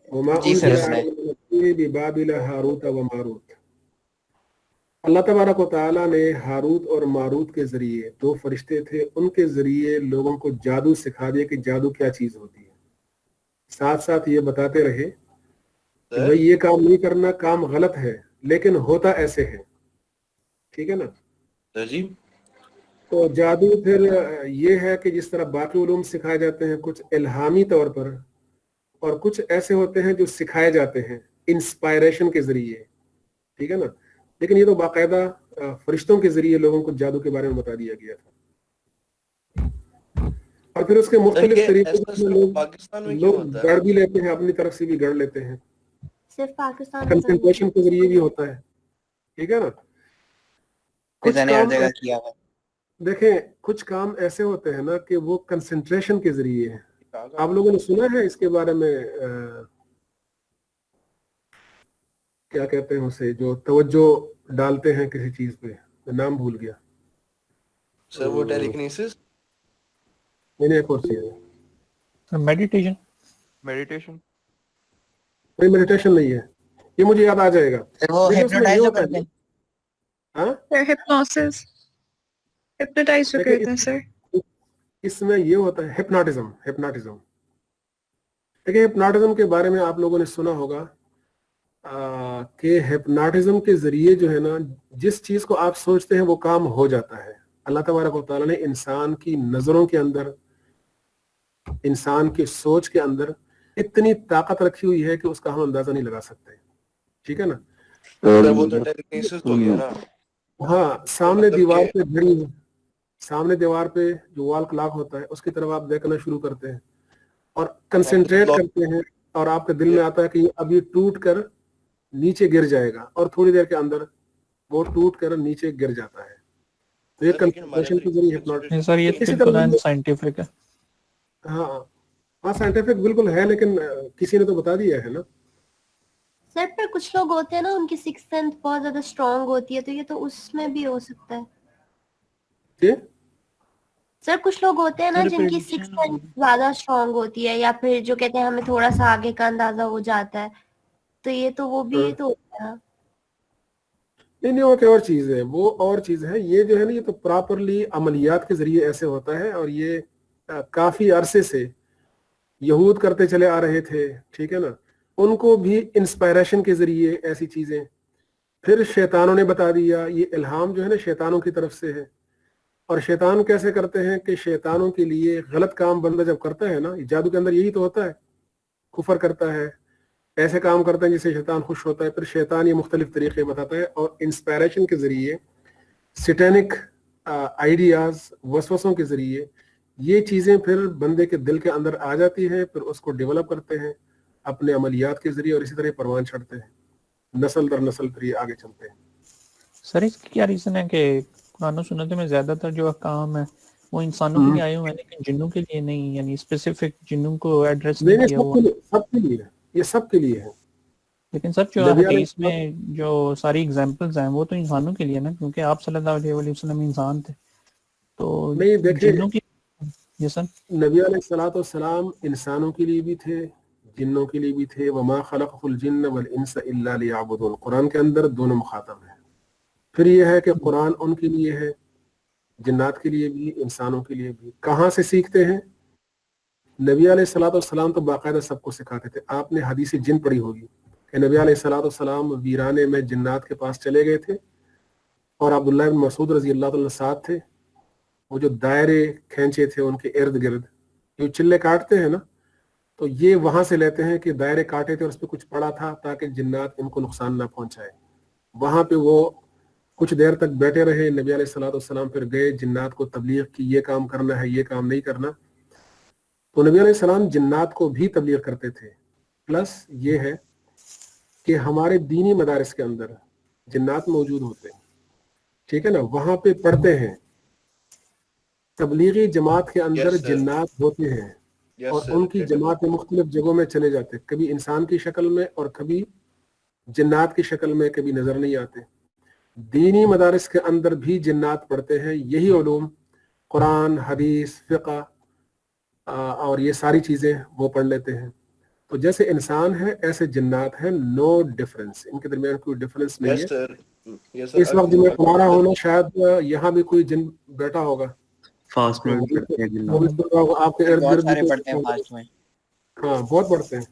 वमा
जी सर,
उनज़िला
सुना है।
अला मलकैनि बिबाबिल हारूत व मारूत। अल्लाह तबारक व तआला ने हारूत और मारूत के जरिए, दो फरिश्ते थे, उनके जरिए लोगों को जादू सिखा दिया कि जादू क्या चीज होती है। साथ साथ ये बताते रहे कि
सर
भाई ये काम नहीं करना, काम गलत है, लेकिन होता ऐसे है। ठीक है ना?
सर जी,
तो जादू फिर ये है कि जिस तरह बाकी उलूम सिखाए जाते हैं कुछ इल्हामी तौर पर, और कुछ ऐसे होते हैं जो सिखाए जाते हैं इंस्पायरेशन के जरिए। ठीक है ना? लेकिन ये तो बाकायदा फरिश्तों के जरिए लोगों को जादू के बारे में बता दिया गया था, और फिर उसके
सर
मुख्तलिफ
ये
तरीके
ऐसा
से
सिर्फ
लोग
पाकिस्तान में क्यों होता है?
गढ़ भी लेते हैं, अपनी तरफ से भी गढ़ लेते हैं।
सिर्फ पाकिस्तान में तो नहीं
कंसंट्रेशन के जरिए भी होता है। ठीक है ना? कुछ
पिता ने हर
काम
जगह किया हुआ।
देखें, कुछ काम ऐसे होते हैं ना कि वो कंसंट्रेशन के जरिए है। आप लोगों ने सुना है इसके बारे में क्या कहते हैं उसे, जो तवज्जो डालते हैं किसी चीज पे, मैं नाम भूल गया।
सर वो टेलीकिनेसिस,
मैंने एक और चीज है,
मेडिटेशन।
कोई मेडिटेशन नहीं है, ये मुझे याद आ जाएगा।
फिर वो
देखिए उसमें ये
हिप्नोटाइज जो
होता
करते
है,
हैं।
हाँ
सर हिप्नोसिस, हिप्नोटाइज जो
देखिए
करते हैं सर।
इसमें ये होता है हिप्नोटिज्म। हिप्नोटिज्म, देखिए हिप्नोटिज्म के बारे में आप लोगों ने सुना होगा कि हिप्नोटिज्म के जरिए जो है ना, जिस चीज को आप सोचते हैं वो काम हो जाता है। अल्लाह तबारक व तआला ने इंसान की नजरों के अंदर, इंसान की सोच के अंदर इतनी ताकत रखी हुई है कि उसका हम अंदाजा नहीं लगा सकते। ठीक है ना?
सर वो तो टेलीकिनेसिस हो गया ना।
हाँ, सामने
मतलब
दीवार
कि-
पे घड़ी है, सामने दीवार पे जो वॉल क्लॉक होता है उसकी तरफ आप देखना शुरू करते हैं और कंसंट्रेट करते हैं, और आपके दिल में आता है कि ये अभी टूट कर नीचे गिर जाएगा, और थोड़ी देर के अंदर वो टूट कर नीचे गिर जाता है। तो ये
सर, लेकिन हमारे
कंसंट्रेशन के
अंदर
जरिए
नहीं
हिप्नोटिज्म।
सर, ये
इसी
बिल्कुल
तरह
साइंटिफिक है।
हाँ हाँ, साइंटिफिक बिल्कुल है, लेकिन किसी ने तो बता दिया है ना।
सर, पर कुछ लोग होते हैं ना, उनकी सिक्स सेंस बहुत ज्यादा स्ट्रांग होती है, तो ये तो उसमें भी हो सकता है।
ठीक?
सर, कुछ लोग होते हैं ना
सर,
जिनकी
prediction
सिक्स सेंस ज्यादा स्ट्रांग होती है, या फिर जो कहते हैं हमें थोड़ा सा आगे का अंदाजा हो जाता है, तो ये तो वो भी
हाँ।
ये तो होता है।
नहीं नहीं, वो क्या और चीज है, वो और चीज है। ये जो है ना, ये तो प्रॉपरली अमलियात के जरिए ऐसे होता है, और ये काफी अरसे से यहूद करते चले आ रहे थे। ठीक है ना? उनको भी इंस्पायरेशन के जरिए ऐसी चीजें, फिर शैतानों ने बता दिया। ये इल्हाम जो है ना, शैतानों की तरफ से है। और शैतान कैसे करते हैं कि शैतानों के लिए गलत काम बंदा जब करता है ना, जादू के अंदर यही तो होता है, कुफर करता है, ऐसे काम करते हैं जिससे शैतान खुश होता है, फिर शैतान ये मुख्तलिफ तरीके बताता है, और इंस्पायरेशन के जरिए, सिटेनिक आइडियाज, वसवसों के जरिए ये चीजें फिर बंदे के दिल के अंदर आ जाती है, फिर उसको डेवलप करते हैं अपने अमलियात के जरिए, और इसी तरह परवान चढ़ते हैं, नस्ल दर नस्ल फिर ये आगे चलते हैं।
सर इसकी क्या रीजन है कि कुरान और सुन्नत में ज्यादातर जो अहकाम है वो इंसानों के लिए आए हुए हैं, लेकिन जिन्नों के लिए नहीं, यानी स्पेसिफिक जिन्नों को एड्रेस
नहीं
नहीं
नहीं,
किया हुआ।
सबके लिए है, ये सबके लिए है।
लेकिन सर जो
नबी
हदीस
अलैहि
में जो सारी एग्जांपल्स हैं वो तो इंसानों के लिए ना, क्योंकि आप सल्लल्लाहु अलैहि वसल्लम इंसान थे, तो
नहीं, देखिए,
जिन्नों की। ये सर
नबी अलैहिस्सलाम इंसानों के लिए भी थे, जिन्नों के लिए भी थे। वमा खलक़तुल जिन्न वल इंसा इल्ला लियअबुदून, कुरान के अंदर दोनों मुखातब हैं। फिर ये है कि कुरान उनके लिए है, जिन्नात के लिए भी, इंसानों के लिए भी। कहाँ से सीखते हैं? नबी अलैहिस्सलाम तो बाकायदा सबको सिखाते थे। आपने हदीस जिन पढ़ी होगी कि नबी अलैहिस्सलाम वीराने में जिन्नात के पास चले गए थे, और अब्दुल्लाह इब्न मसूद रजी अल्लाह ताला साथ थे। वो जो दायरे खींचे थे उनके इर्द गिर्द, जो चिल्ले काटते हैं ना, तो ये वहां से लेते हैं कि दायरे काटे थे और उस पर कुछ पड़ा था ताकि जिन्नात इनको नुकसान ना पहुंचाए। वहां पे वो कुछ देर तक बैठे रहे। नबी अलैहिस्सलाम फिर गए, जिन्नात को तबलीग की, ये काम करना है, ये काम नहीं करना। तो नबी अलैहिस्सलाम जिन्नात को भी तबलीग करते थे। प्लस ये है कि हमारे दीनी मदारिस के अंदर जिन्नात मौजूद होते हैं, ठीक है ना, वहां पे पढ़ते हैं। तबलीगी जमात के अंदर
Yes, sir.
जिन्नात होते हैं
Yes,
और
sir.
उनकी जमातें मुख्तलिफ जगहों में चले जाते हैं, कभी इंसान की शक्ल में और कभी जिन्नात की शक्ल में, कभी नजर नहीं आते। दीनी मदारिस के अंदर भी जिन्नात पढ़ते हैं। यही उलूम कुरान, हदीस, फिक़ह और ये सारी चीजें वो पढ़ लेते हैं। तो जैसे इंसान है ऐसे जिन्नात है, नो डिफरेंस, इनके दरमियान कोई डिफरेंस नहीं
Yes,
है।
sir. Yes, sir.
इस वक्त जो मैं पढ़ा रहा हूँ ना, शायद यहाँ भी कोई जिन बैठा होगा,
फास्ट में भी पढ़ते हैं
वो भी पढ़ रहा होगा, आपके इर्द
बहुत
गिर्द भी
सारे
कोई
पढ़ते हैं
बैठा
फास्ट में।
होगा। हाँ, बहुत पढ़ते हैं।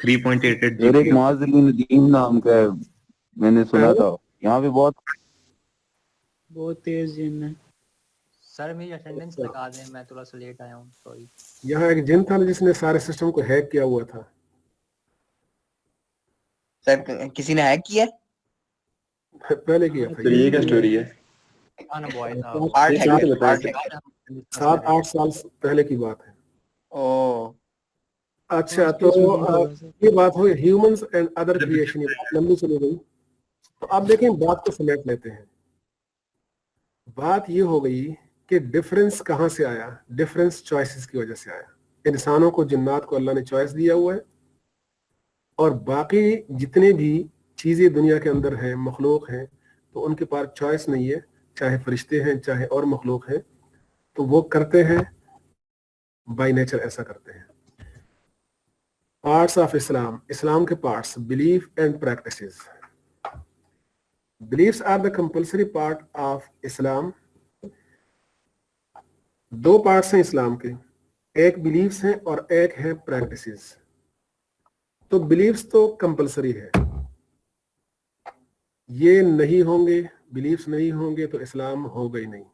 3.88
और एक
GB।
मुअज़्ज़ नदीम नाम का है, मैंने सुना था, यहाँ पे बहुत
तेज जिन है।
सर मेरी अटेंडेंस लगा दें, मैं थोड़ा सा लेट आया हूँ, सॉरी।
यहाँ एक जिन था जिसने सारे सिस्टम को हैक किया हुआ था।
सर किसी ने हैक किया?
पहले किया था।
तो ये क्या स्टोरी है?
बॉय था।
आर्ट
ये
हैकर,
तो बताया
आर्ट हैकर।
7-8 साल पहले की बात है।
ओ
अच्छा, तो ये बात हुई ह्यूमंस एंड अदर क्रिएशन, ये बात लंबी चली गई। तो आप देखें, बात को समेट लेते हैं। बात ये हो गई कि डिफरेंस कहाँ से आया? डिफरेंस चॉइसेस की वजह से आया। इंसानों को, जिन्नात को अल्लाह ने चॉइस दिया हुआ है, और बाकी जितने भी चीजें दुनिया के अंदर हैं, मखलूक हैं, तो उनके पास चॉइस नहीं है। चाहे फरिश्ते हैं, चाहे और मखलूक हैं, तो वो करते हैं बाय नेचर, ऐसा करते हैं। पार्ट्स ऑफ इस्लाम, इस्लाम के parts, belief and practices. Beliefs are the compulsory part of Islam. दो पार्ट्स हैं इस्लाम के, एक बिलीफ्स हैं और एक है प्रैक्टिसेस। तो बिलीफ्स तो कंपल्सरी है, ये नहीं होंगे, बिलीफ्स नहीं होंगे तो इस्लाम होगा ही नहीं।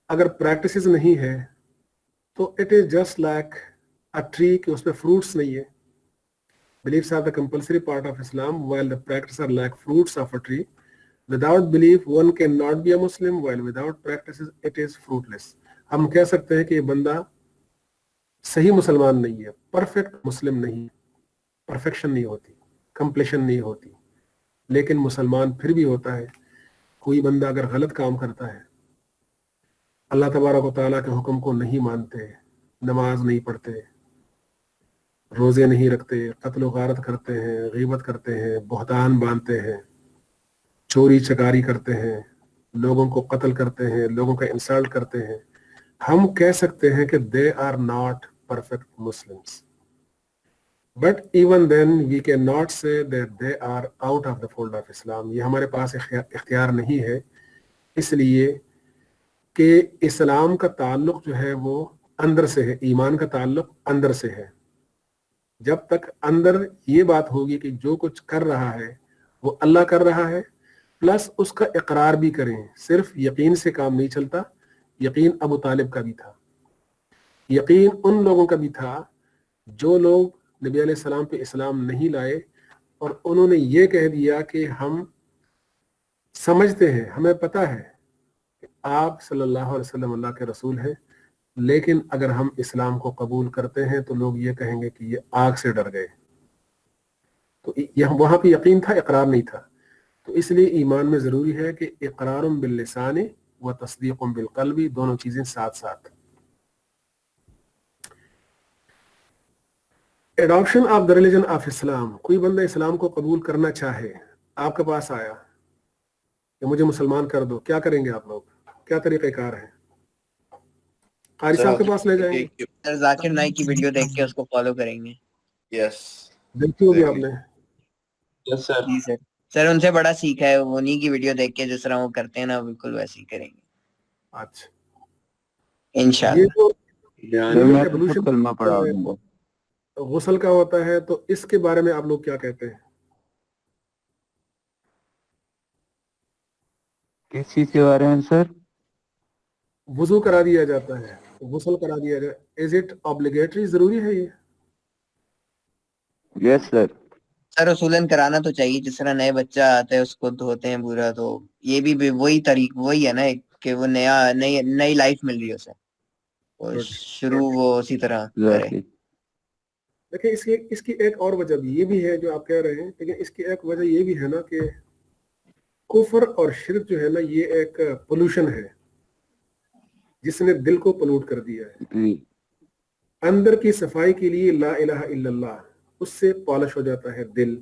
अगर प्रैक्टिसेस नहीं है तो it is just like a tree कि उसमें फ्रूट्स नहीं है। Beliefs are the compulsory part of Islam, while the practices are like fruits of a tree. Without belief, one cannot be a Muslim, while without practices, it is fruitless. हम कह सकते हैं कि ये बंदा सही मुसलमान नहीं है, परफेक्ट मुस्लिम नहीं, परफेक्शन नहीं होती, कंप्लीशन नहीं होती, लेकिन मुसलमान फिर भी होता है। कोई बंदा अगर गलत काम करता है, अल्लाह तबारक व तआला के हुक्म को नहीं मानते, नमाज नहीं पढ़ते, रोजे नहीं रखते, कत्ल व गारत करते हैं, गीबत करते हैं, बहतान बांधते हैं, चोरी चकारी करते हैं, लोगों को कत्ल करते हैं, लोगों का इंसल्ट करते हैं, हम कह सकते हैं कि they are not perfect Muslims. But even then we can not say that they are out of the fold of Islam. ये हमारे पास इख्तियार नहीं है, इसलिए कि इस्लाम का ताल्लुक जो है वो अंदर से है, ईमान का ताल्लुक अंदर से है। जब तक अंदर ये बात होगी कि जो कुछ कर रहा है वो अल्लाह कर रहा है, प्लस उसका इकरार भी करें, सिर्फ यकीन से काम नहीं चलता। यकीन अबू तालिब का भी था, यकीन उन लोगों का भी था जो लोग नबी अलैहि सलाम पे इस्लाम नहीं लाए और उन्होंने ये कह दिया कि हम समझते हैं, हमें पता है कि आप सल्लल्लाहु अलैहि वसल्लम अल्लाह के रसूल हैं, लेकिन अगर हम इस्लाम को कबूल करते हैं तो लोग ये कहेंगे कि ये आग से डर गए। तो वहां पे यकीन था, इकरार नहीं था। तो इसलिए ईमान में जरूरी है कि इकरारुम बिल लिसानी व तस्दीकुम बिल क़ल्बी, दोनों चीजें साथ साथ। Adoption of the religion of Islam, कोई बंदा इस्लाम को कबूल करना चाहे, आपके पास आया कि मुझे मुसलमान कर दो, क्या करेंगे आप लोग? क्या तरीक़ेकार है? कारी साहब के पास ले जाएंगे,
सर जाकिर नाइक की वीडियो देख के उसको फॉलो करेंगे।
यस,
देखी होगी आपने?
Yes sir.
जी सर, सर उनसे बड़ा सीखा है, उन्हीं की वीडियो देख के जिस तरह वो करते हैं ना, बिल्कुल वैसे ही करेंगे
अच्छा,
इंशाल्लाह।
ये जो
मैं तो खुद कलमा पढ़ा दूंगा।
गुस्ल का होता है, तो इसके बारे में आप लोग क्या कहते हैं?
किस चीज के बारे में सर?
वुजू करा दिया जाता है, गुस्ल करा दिया जाए, इज इट ऑब्लिगेटरी, जरूरी है ये?
Yes sir.
सर रसूलन कराना तो चाहिए, जिस तरह नए बच्चा आता है उसको धोते हैं पूरा, तो ये भी वही है ना, कि वो नई लाइफ मिल रही है उसे। اور شروع وہ اسی طرح کرے.
Exactly.
دیکھیں اس کی ایک اور وجہ بھی یہ بھی ہے جو آپ کہہ رہے ہیں، لیکن اس کی ایک وجہ یہ بھی ہے نا کہ کفر اور شرک جو ہے نا یہ ایک پولوشن ہے جس نے دل کو پلوٹ کر دیا ہے.
جی
اندر کی صفائی کے لیے لا الہ الا اللہ، اس سے پالش ہو جاتا ہے دل.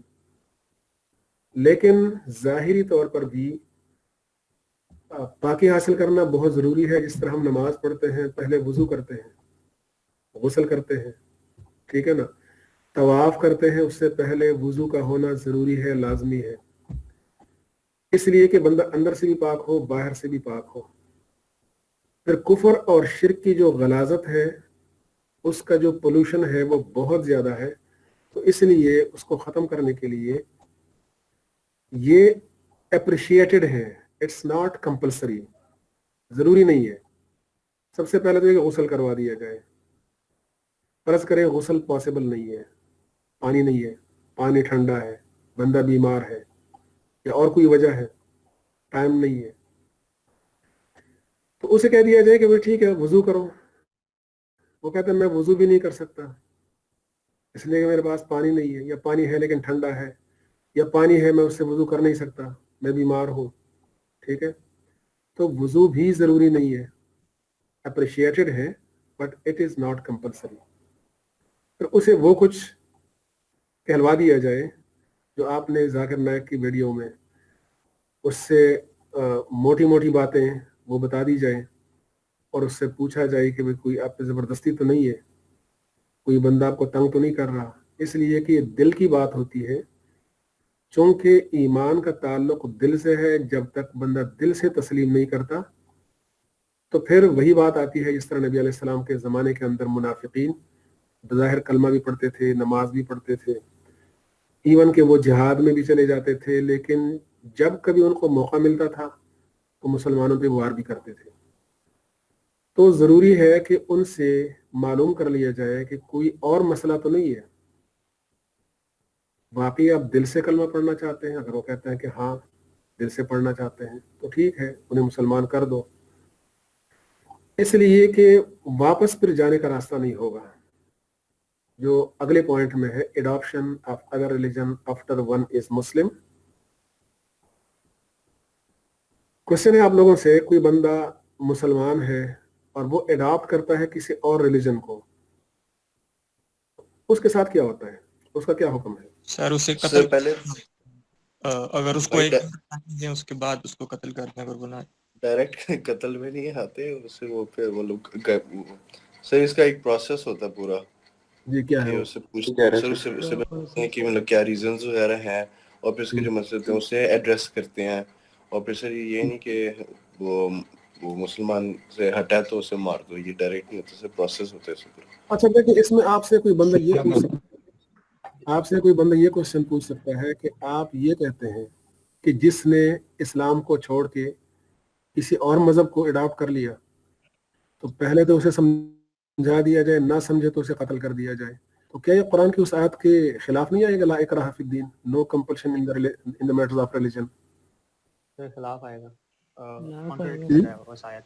لیکن ظاہری طور پر بھی پاکی حاصل کرنا بہت ضروری ہے. جس طرح ہم نماز پڑھتے ہیں پہلے وضو کرتے ہیں، غسل کرتے ہیں، ٹھیک ہے نا. طواف کرتے ہیں اس سے پہلے وضو کا ہونا ضروری ہے، لازمی ہے، اس لیے کہ بندہ اندر سے بھی پاک ہو، باہر سے بھی پاک ہو. پھر کفر اور شرک کی جو غلاظت ہے، اس کا جو پولوشن ہے وہ بہت زیادہ ہے. تو اس لیے اس کو ختم کرنے کے لیے یہ اپریشیٹڈ ہے، اٹس ناٹ کمپلسری، ضروری نہیں ہے. سب سے پہلے تو یہ غسل کروا دیا جائے. فرض کریں غسل پاسبل نہیں ہے، پانی نہیں ہے، پانی ٹھنڈا ہے، بندہ بیمار ہے یا اور کوئی وجہ ہے، ٹائم نہیں ہے، تو اسے کہہ دیا جائے کہ بھائی ٹھیک ہے وضو کرو. وہ کہتا ہے میں وضو بھی نہیں کر سکتا اس لیے کہ میرے پاس پانی نہیں ہے، یا پانی ہے لیکن ٹھنڈا ہے، یا پانی ہے میں اس سے وضو کر نہیں سکتا، میں بیمار ہوں. ٹھیک ہے، تو وضو بھی ضروری نہیں ہے، اپریشیٹڈ ہے but it is not compulsory. پھر اسے وہ کچھ کہلوا دیا جائے جو آپ نے ذاکر نائک کی ویڈیو میں اس سے موٹی موٹی باتیں وہ بتا دی جائیں، اور اس سے پوچھا جائے کہ بھئی کوئی آپ پہ زبردستی تو نہیں ہے، کوئی بندہ آپ کو تنگ تو نہیں کر رہا. اس لیے کہ یہ دل کی بات ہوتی ہے. چونکہ ایمان کا تعلق دل سے ہے، جب تک بندہ دل سے تسلیم نہیں کرتا تو پھر وہی بات آتی ہے جس طرح نبی علیہ السلام کے زمانے کے اندر منافقین بظاہر کلمہ بھی پڑھتے تھے، نماز بھی پڑھتے تھے، ایون کہ وہ جہاد میں بھی چلے جاتے تھے، لیکن جب کبھی ان کو موقع ملتا تھا تو مسلمانوں پہ وار بھی کرتے تھے. تو ضروری ہے کہ ان سے معلوم کر لیا جائے کہ کوئی اور مسئلہ تو نہیں ہے، واقعی آپ دل سے کلمہ پڑھنا چاہتے ہیں. اگر وہ کہتے ہیں کہ ہاں دل سے پڑھنا چاہتے ہیں تو ٹھیک ہے، انہیں مسلمان کر دو. اس لیے کہ واپس پھر جانے کا راستہ نہیں ہوگا. جو اگلے پوائنٹ میں ہے adoption of other religion after one is Muslim. Question ہے آپ لوگوں سے، کوئی بندہ مسلمان ہے اور وہ اڈاپٹ کرتا ہے کسی اور ریلیجن کو، اس کے ساتھ کیا ہوتا ہے، اس کا کیا حکم ہے؟
سر اسے
سر
قتل
پہلے
اگر اس کو
بھائی
ایک دیں اس کے بعد اس کو قتل کرنے اگر گناہ
ڈائریکٹ قتل میں نہیں آتے اسے، وہ پھر وہ لوگ سر اس کا ایک پروسیس ہوتا ہے پورا
جی کیا ہے
کہ
وہ؟
اس سے پوچھتے سر اسے بتاتے ہیں کہ مطلب کیا ریزنز وغیرہ ہیں، اور پھر اس کے جو مسئلے ہوتے ہیں اسے ایڈریس کرتے ہیں. اور پھر سر یہ نہیں کہ وہ مسلمان سے ہٹا تو اسے مار دو، یہ ڈائریکٹ نہیں ہوتا، سر پروسیس ہوتا ہے اس پر.
اچھا دیکھیں، اس میں آپ سے کوئی بندہ یہ پوچھ سکتا ہے کہ آپ یہ کہتے ہیں کہ جس نے اسلام کو چھوڑ کے کسی اور مذہب کو اڈاپٹ کر لیا تو پہلے تو اسے سمجھا دیا جائے، نہ سمجھے تو اسے قتل کر دیا جائے. تو کیا یہ قرآن کی اس آیت کے خلاف نہیں آئے گا، لا اکراہ فی الدین، no compulsion in the matters of religion?
کے خلاف آئے گا،
ہوں؟
کانٹرڈکٹ کر رہا ہے اس آیت،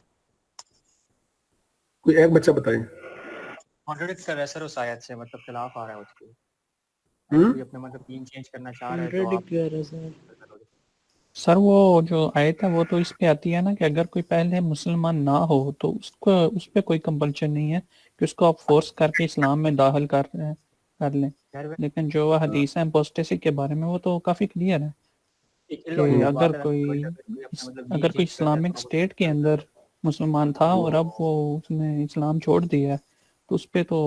کوئی ایک بچہ بتائیں.
کانٹرڈکٹ کر رہا ہے سر اس آیت سے، مطلب خلاف آ رہا ہے اس کے.
ہوں؟
اگر کوئی اپنے مطلب دین چینج کرنا چاہ رہا ہے تو آپ
سر وہ جو آیت ہے وہ تو اس پہ آتی ہے نا کہ اگر کوئی پہلے مسلمان نہ ہو تو اس پہ کوئی کمپلشن نہیں ہے کہ اس کو آپ فورس کر کے اسلام میں داخل کر لیں. لیکن جو وہ حدیث ہے اپوسٹیسی کے بارے میں وہ تو کافی کلیئر ہے کہ اگر کوئی اسلامک اسٹیٹ کے اندر مسلمان تھا اور اب وہ اس نے اسلام چھوڑ دیا ہے تو اس پہ تو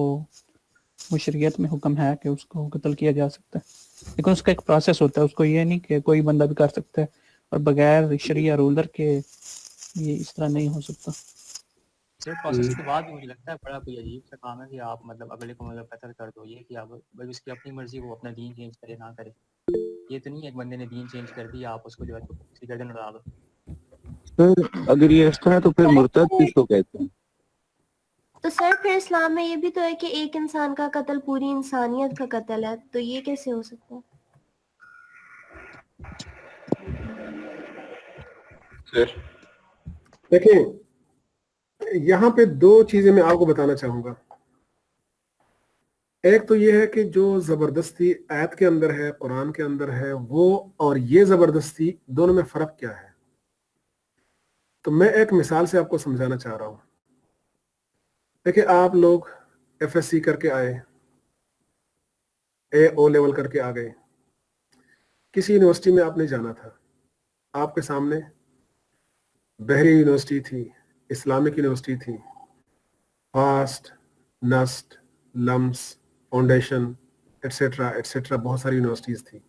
وہ شریعت میں حکم ہے کہ اس کو قتل کیا جا سکتا ہے. لیکن اس کا ایک پروسیس ہوتا ہے، اس کو یہ نہیں کہ کوئی بندہ بھی کر سکتا ہے اور بغیر شریعہ رولر کے یہ اس طرح نہیں ہو سکتا.
پروسیس کے بعد بھی مجھے لگتا ہے بڑا کوئی عجیب سا کام ہے کہ آپ مطلب اگلے کو مطلب قتل کر دو. یہ کہ آپ بھائی اس کی اپنی مرضی، وہ اپنا دین چینج کرے نہ کرے، یہ تو نہیں ایک بندے نے دین چینج کر دیا آپ اس کو جو ہے اسی گردن اڑا دو.
سر اگر یہ اس طرح تو پھر مرتد کس کو کہتے ہیں؟
تو سر پھر اسلام میں یہ بھی تو ہے کہ ایک انسان کا قتل پوری انسانیت کا قتل ہے، تو یہ کیسے ہو سکتا ہے؟
سر
دیکھیں यहाँ पे दो चीजें मैं आपको बताना चाहूंगा। एक तो ये है कि जो जबरदस्ती आयत के अंदर है, कुरान के अंदर है, वो और ये जबरदस्ती दोनों में फर्क क्या है। तो मैं एक मिसाल से आपको समझाना चाह रहा हूं। देखिए, आप लोग एफएससी करके आए, ओ लेवल करके आ गए, किसी यूनिवर्सिटी में आपने जाना था, आपके सामने बहरी यूनिवर्सिटी थी, इस्लामिक यूनिवर्सिटी थी, फास्ट, नस्ट, लम्स, फाउंडेशन, एटसेट्रा एटसेट्रा, बहुत सारी यूनिवर्सिटीज थी।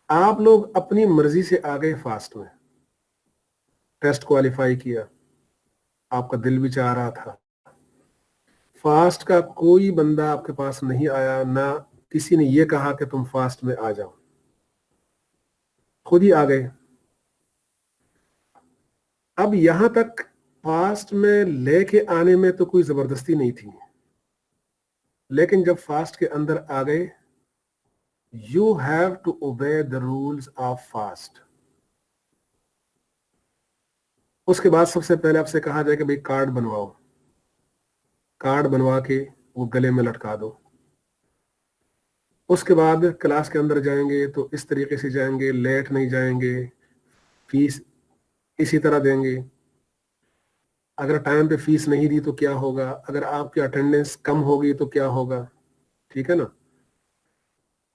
आप लोग अपनी मर्जी से आ गए फास्ट में, टेस्ट क्वालिफाई किया, आपका दिल भी चाह रहा था। फास्ट का कोई बंदा आपके पास नहीं आया, ना किसी ने ये कहा कि तुम फास्ट में आ जाओ, खुद ही आ गए। अब यहां तक फास्ट में लेके आने में तो कोई जबरदस्ती नहीं थी, लेकिन जब फास्ट के अंदर आ गए, you have to obey the rules of FAST. उसके बाद सबसे पहले आपसे कहा जाए कि भाई कार्ड बनवाओ, कार्ड बनवा के वो गले में लटका दो। उसके बाद क्लास के अंदर जाएंगे तो इस तरीके से जाएंगे, लेट नहीं जाएंगे, फीस इसी तरह देंगे। अगर टाइम पे फीस नहीं दी तो क्या होगा, अगर आपकी अटेंडेंस कम होगी तो क्या होगा, ठीक है ना।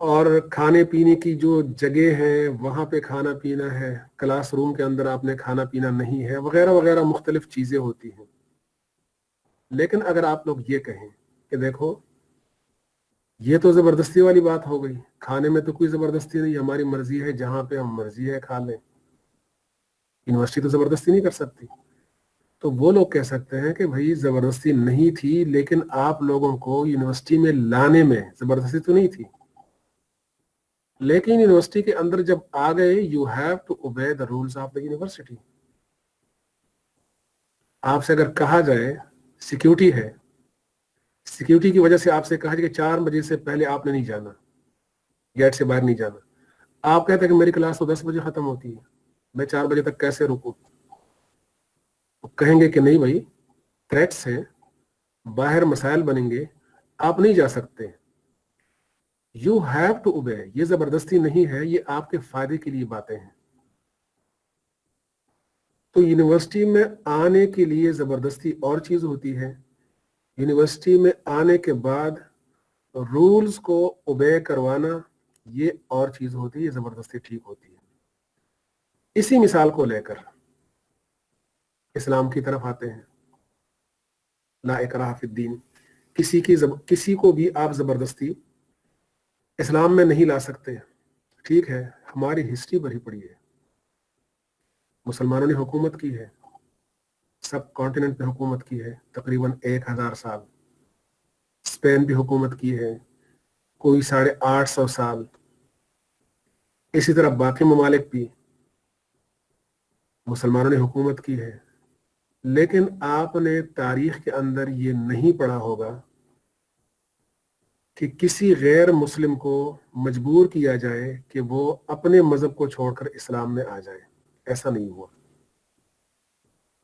और खाने पीने की जो जगह है वहां पे खाना पीना है, क्लासरूम के अंदर आपने खाना पीना नहीं है, वगैरह वगैरह मुख्तलिफ चीजें होती हैं। लेकिन अगर आप लोग ये कहें कि देखो ये तो जबरदस्ती वाली बात हो गई, खाने में तो कोई जबरदस्ती नहीं, हमारी मर्जी है, जहां पे हम मर्जी है खा लें, यूनिवर्सिटी तो जबरदस्ती नहीं कर सकती। तो वो लोग कह सकते हैं कि भाई जबरदस्ती नहीं थी, लेकिन आप लोगों को यूनिवर्सिटी में लाने में जबरदस्ती तो नहीं थी, लेकिन यूनिवर्सिटी के अंदर जब आ गए, you have to obey the rules of the university. आपसे अगर कहा जाए सिक्योरिटी है, सिक्योरिटी की वजह से आपसे कहा जाए कि 4 बजे से पहले आपने नहीं जाना, गेट से बाहर नहीं जाना, आप कहते हैं कि मेरी क्लास तो 10 बजे खत्म होती है, मैं 4 बजे तक कैसे रुकूं। तो कहेंगे कि नहीं भाई, थ्रेट्स हैं, बाहर मसाइल बनेंगे, आप नहीं जा सकते। यू हैव टू ओबे, ये जबरदस्ती नहीं है, ये आपके फायदे के लिए बातें हैं। तो यूनिवर्सिटी में आने के लिए जबरदस्ती और चीज होती है, यूनिवर्सिटी में आने के बाद रूल्स को ओबे करवाना ये और चीज होती है, ये जबरदस्ती ठीक होती है। इसी मिसाल को लेकर इस्लाम की तरफ आते हैं। ला इकराह फिद्दीन, किसी को भी आप जबरदस्ती इस्लाम में नहीं ला सकते। ठीक है, हमारी हिस्ट्री भरी पड़ी है, मुसलमानों ने हुकूमत की है, सब कॉन्टिनेंट पे हुकूमत की है तकरीबन 1000 साल, स्पेन भी हुकूमत की है कोई 850 साल, इसी तरह बाकी ममालिक भी मुसलमानों ने हुकूमत की है। लेकिन आपने तारीख के अंदर ये नहीं पढ़ा होगा कि किसी गैर मुस्लिम को मजबूर किया जाए कि वो अपने मजहब को छोड़कर इस्लाम में आ जाए, ऐसा नहीं हुआ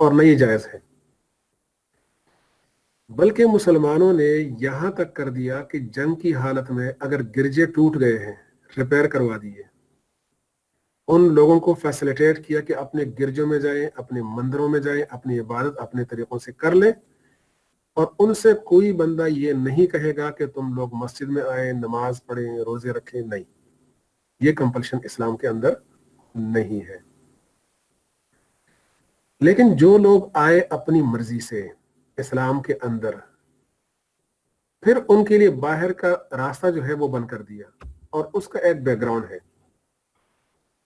और न ये जायज है। बल्कि मुसलमानों ने यहां तक कर दिया कि जंग की हालत में अगर गिरजे टूट गए हैं, रिपेयर करवा दिए, उन लोगों को फैसिलिटेट किया कि अपने गिरजों में जाएं, अपने मंदिरों में जाएं, अपनी इबादत अपने तरीकों से कर लें, और उनसे कोई बंदा ये नहीं कहेगा कि तुम लोग मस्जिद में आए, नमाज पढ़ें, रोजे रखें, नहीं, ये कंपल्शन इस्लाम के अंदर नहीं है। लेकिन जो लोग आए अपनी मर्जी से इस्लाम के अंदर, फिर उनके लिए बाहर का रास्ता जो है वो बंद कर दिया, और उसका एक बैकग्राउंड है,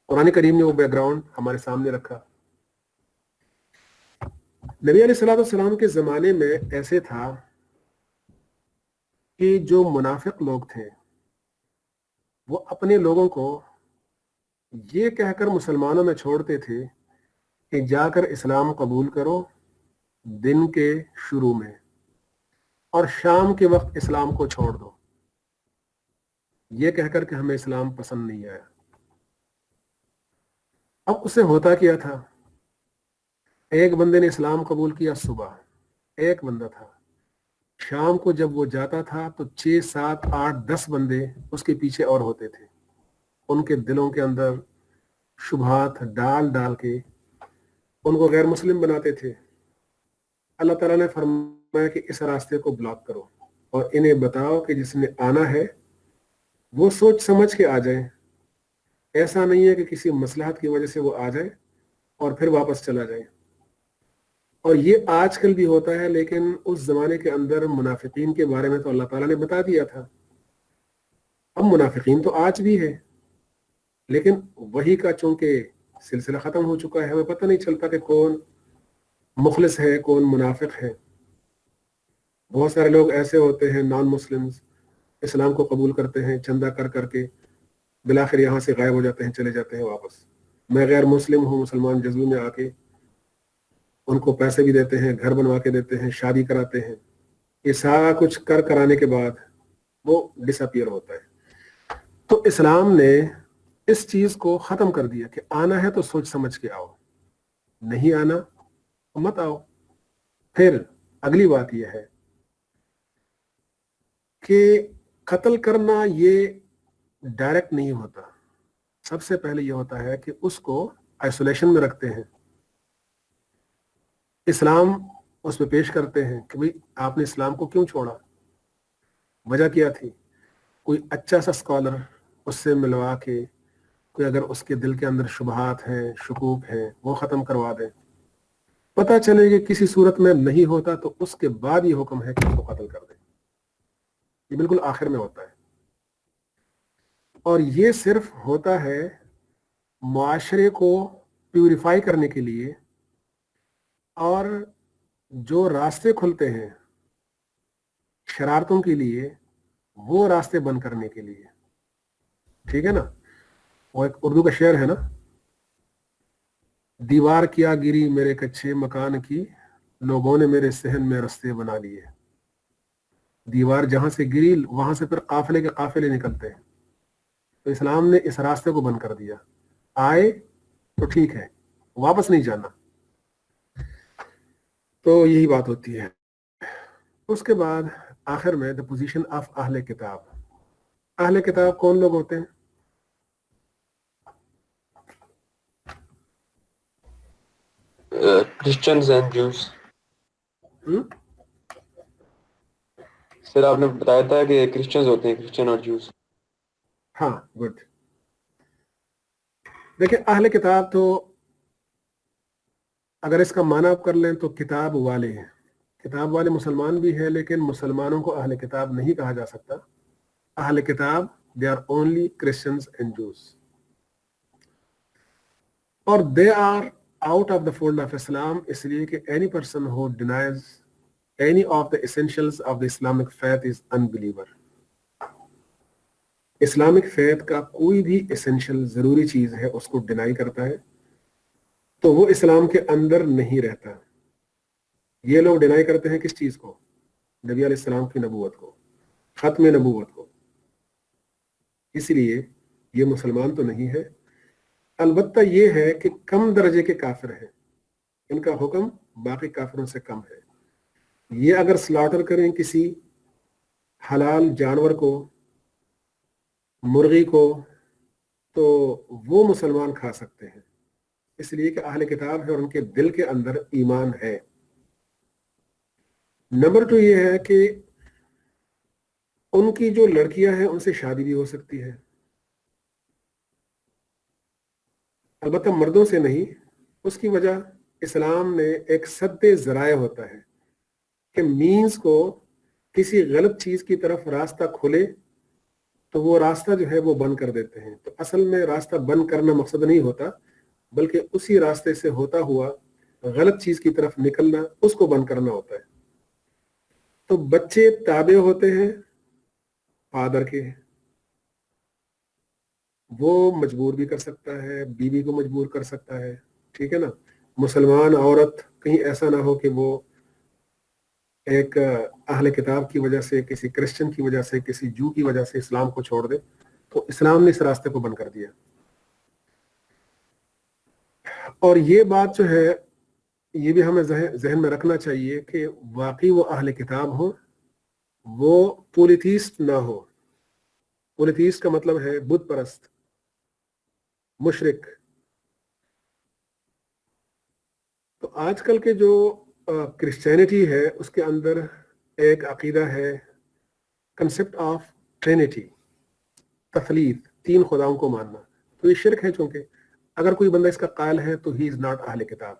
कुरान करीम ने वो बैकग्राउंड हमारे सामने रखा। नबी अलैहिस्सलाम के जमाने में ऐसे था कि जो मुनाफिक लोग थे वो अपने लोगों को ये कहकर मुसलमानों में छोड़ते थे कि जाकर इस्लाम कबूल करो दिन के शुरू में, और शाम के वक्त इस्लाम को छोड़ दो, ये कहकर कि हमें इस्लाम पसंद नहीं आया। अब उससे होता क्या था, एक बंदे ने इस्लाम कबूल किया सुबह, एक बंदा था। शाम को जब वो जाता था तो 6, 7, 8, 10 बंदे उसके पीछे और होते थे, उनके दिलों के अंदर शुबहात डाल डाल के उनको गैर मुस्लिम बनाते थे। अल्लाह ताला ने फरमाया कि इस रास्ते को ब्लॉक करो और इन्हें बताओ कि जिसने आना है वो सोच समझ के आ जाए। ऐसा नहीं है कि किसी मसलहत की वजह से वो आ जाए और फिर वापस चला जाए। और ये आजकल भी होता है, लेकिन उस जमाने के अंदर मुनाफिकीन के बारे में तो अल्लाह ताला ने बता दिया था। अब मुनाफिकीन तो आज भी है, लेकिन वही का चूंकि सिलसिला खत्म हो चुका है, हमें पता नहीं चलता कि कौन मुखलिस है कौन मुनाफिक है। बहुत सारे लोग ऐसे होते हैं नॉन मुस्लिम्स, इस्लाम को कबूल करते हैं चंदा कर करके, बिलाखिर यहाँ से गायब हो जाते हैं, चले जाते हैं वापस। मैं गैर मुस्लिम हूँ, मुसलमान जज्बे में आके उनको पैसे भी देते हैं, घर बनवा के देते हैं, शादी कराते हैं। ये सारा कुछ कराने के बाद वो डिसअपियर होता है। तो इस्लाम ने इस चीज को खत्म कर दिया कि आना है तो सोच समझ के आओ, नहीं आना तो मत आओ। फिर अगली बात यह है कि कत्ल करना ये डायरेक्ट नहीं होता। सबसे पहले यह होता है कि उसको आइसोलेशन में रखते हैं। इस्लाम उस पर पेश करते हैं कि भाई आपने इस्लाम को क्यों छोड़ा, वजह क्या थी। कोई अच्छा सा स्कॉलर उससे मिलवा के, कोई अगर उसके दिल के अंदर शुबहात हैं, शुकूक हैं, वो ख़त्म करवा दें। पता चले कि किसी सूरत में नहीं होता तो उसके बाद ये हुक्म है कि उसको कत्ल कर दें। ये बिल्कुल आखिर में होता है। और ये सिर्फ होता है मुआशरे को प्यूरिफाई करने के लिए, और जो रास्ते खुलते हैं शरारतों के लिए वो रास्ते बंद करने के लिए। ठीक है ना, वो एक उर्दू का शेर है ना, दीवार क्या गिरी मेरे कच्चे मकान की, लोगों ने मेरे सहन में रास्ते बना लिए। दीवार जहां से गिरी वहां से फिर काफिले के काफिले निकलते हैं। तो इस्लाम ने इस रास्ते को बंद कर दिया। आए तो ठीक है, वापस नहीं जाना। तो यही बात होती है। उसके बाद आखिर में द पोजीशन ऑफ अहले किताब। अहले किताब कौन लोग होते हैं?
Christians and Jews. सर आपने बताया था कि क्रिश्चियंस होते हैं, क्रिश्चियन और ज्यूज।
हाँ, गुड। देखिए अहले किताब तो अगर इसका माना आप कर लें तो किताब वाले हैं। किताब वाले मुसलमान भी हैं, लेकिन मुसलमानों को अहले किताब नहीं कहा जा सकता। अहले किताब they are only Christians and Jews, और they are out of the fold of Islam, इसलिए कि any person who denies any of the essentials of the Islamic faith is unbeliever. Islamic faith का कोई भी एसेंशियल जरूरी चीज है उसको डिनाई करता है तो वो इस्लाम के अंदर नहीं रहता। ये लोग डिनाई करते हैं किस चीज को? नबी अलैहिस्सलाम की नबूवत को, खत्म नबूवत को। इसलिए ये मुसलमान तो नहीं है। अलबत्ता ये है कि कम दर्जे के काफिर हैं, इनका हुक्म बाकी काफिरों से कम है। ये अगर स्लॉटर करें किसी हलाल जानवर को, मुर्गी को, तो वो मुसलमान खा सकते हैं, इसलिए कि अहले किताब है और उनके दिल के अंदर ईमान है। नंबर 2 ये है कि उनकी जो लड़कियां हैं उनसे शादी भी हो सकती है, अलबत्ता मर्दों से नहीं। उसकी वजह इस्लाम ने एक सद्दे ज़राया होता है कि मीन्स को किसी गलत चीज की तरफ रास्ता खुले तो वो रास्ता जो है वो बंद कर देते हैं। तो असल में रास्ता बंद करना मकसद नहीं होता, बल्कि उसी रास्ते से होता हुआ गलत चीज की तरफ निकलना, उसको बंद करना होता है। तो बच्चे ताबे होते हैं फादर के, वो मजबूर भी कर सकता है, बीवी को मजबूर कर सकता है, ठीक है ना। मुसलमान औरत कहीं ऐसा ना हो कि वो एक अहले किताब की वजह से, किसी क्रिश्चियन की वजह से, किसी जू की वजह से इस्लाम को छोड़ दे। तो इस्लाम ने इस रास्ते को बंद कर दिया। और ये बात जो है یہ بھی ہمیں ذہن میں رکھنا چاہیے کہ واقعی وہ اہل کتاب ہوں، وہ پولیتھیسٹ نہ ہو. پولیتھیسٹ کا مطلب ہے بت پرست، مشرک. تو آج کل کے جو کرسچینٹی ہے اس کے اندر ایک عقیدہ ہے کنسپٹ آف ٹرینٹی، تثلیث، 3 خداؤں کو ماننا. تو یہ شرک ہے، چونکہ اگر کوئی بندہ اس کا قائل ہے تو ہی از ناٹ اہل کتاب.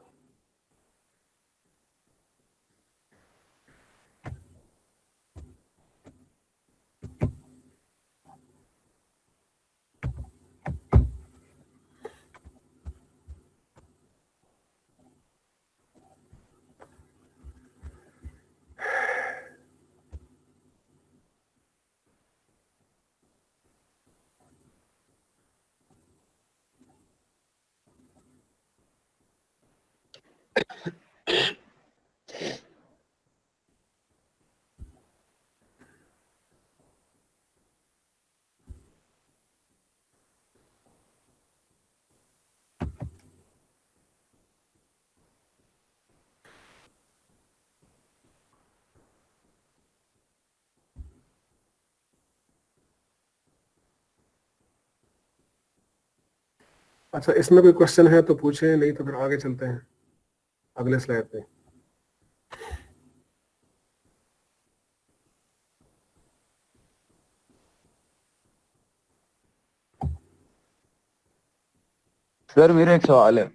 اچھا، اس میں کوئی کوشچن ہے تو پوچھیں، نہیں تو پھر آگے چلتے ہیں اگلے سلائڈ پہ.
سر میرا ایک سوال ہے.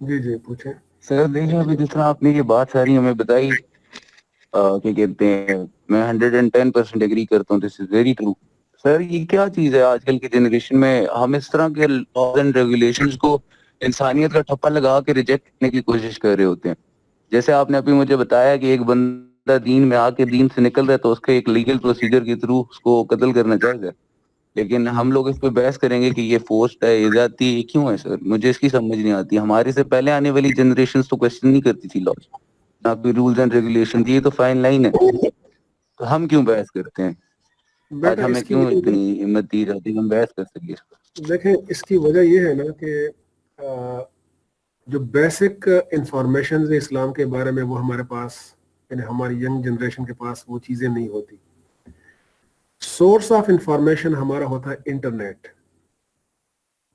جی جی پوچھیں.
سر دیکھیں ابھی جس طرح آپ نے یہ بات ساری ہمیں بتائی، کیا کہتے ہیں، میں 110% ایگری کرتا ہوں، دس از ویری ٹرو. سر یہ کیا چیز ہے آج کل کی جنریشن میں ہم اس طرح کے لاز اینڈ ریگولیشنز کو انسانیت کا ٹھپا لگا کے ریجیکٹ کرنے کی کوشش کر رہے ہوتے ہیں. جیسے آپ نے ابھی مجھے بتایا کہ ایک بندہ دین میں آ کے دین سے نکل رہا ہے تو اس کے ایک لیگل پروسیجر کے تھرو اس کو قتل کرنا چاہیے، لیکن ہم لوگ اس پہ بحث کریں گے کہ یہ فورسڈ ہے، یہ زیادتی ہے. کیوں ہے سر؟ مجھے اس کی سمجھ نہیں آتی. ہمارے سے پہلے آنے والی جنریشنز تو کوشچن نہیں کرتی تھی لاز، نہ کوئی رولز اینڈ ریگولیشن، یہ تو فائن لائن ہے. تو ہم کیوں بحث کرتے ہیں؟ آج
بیٹا
ہمیں
اس کی
کیوں اتنی ہمت دی جاتی کہ ہم بحث کر سکیں اس پر؟
دیکھیں، اس کی وجہ یہ ہے نا کہ جو بیسک انفارمیشن اسلام کے بارے میں وہ ہمارے پاس، یعنی ہماری ینگ جنریشن کے پاس وہ چیزیں نہیں ہوتی. سورس آف انفارمیشن ہمارا ہوتا ہے انٹرنیٹ،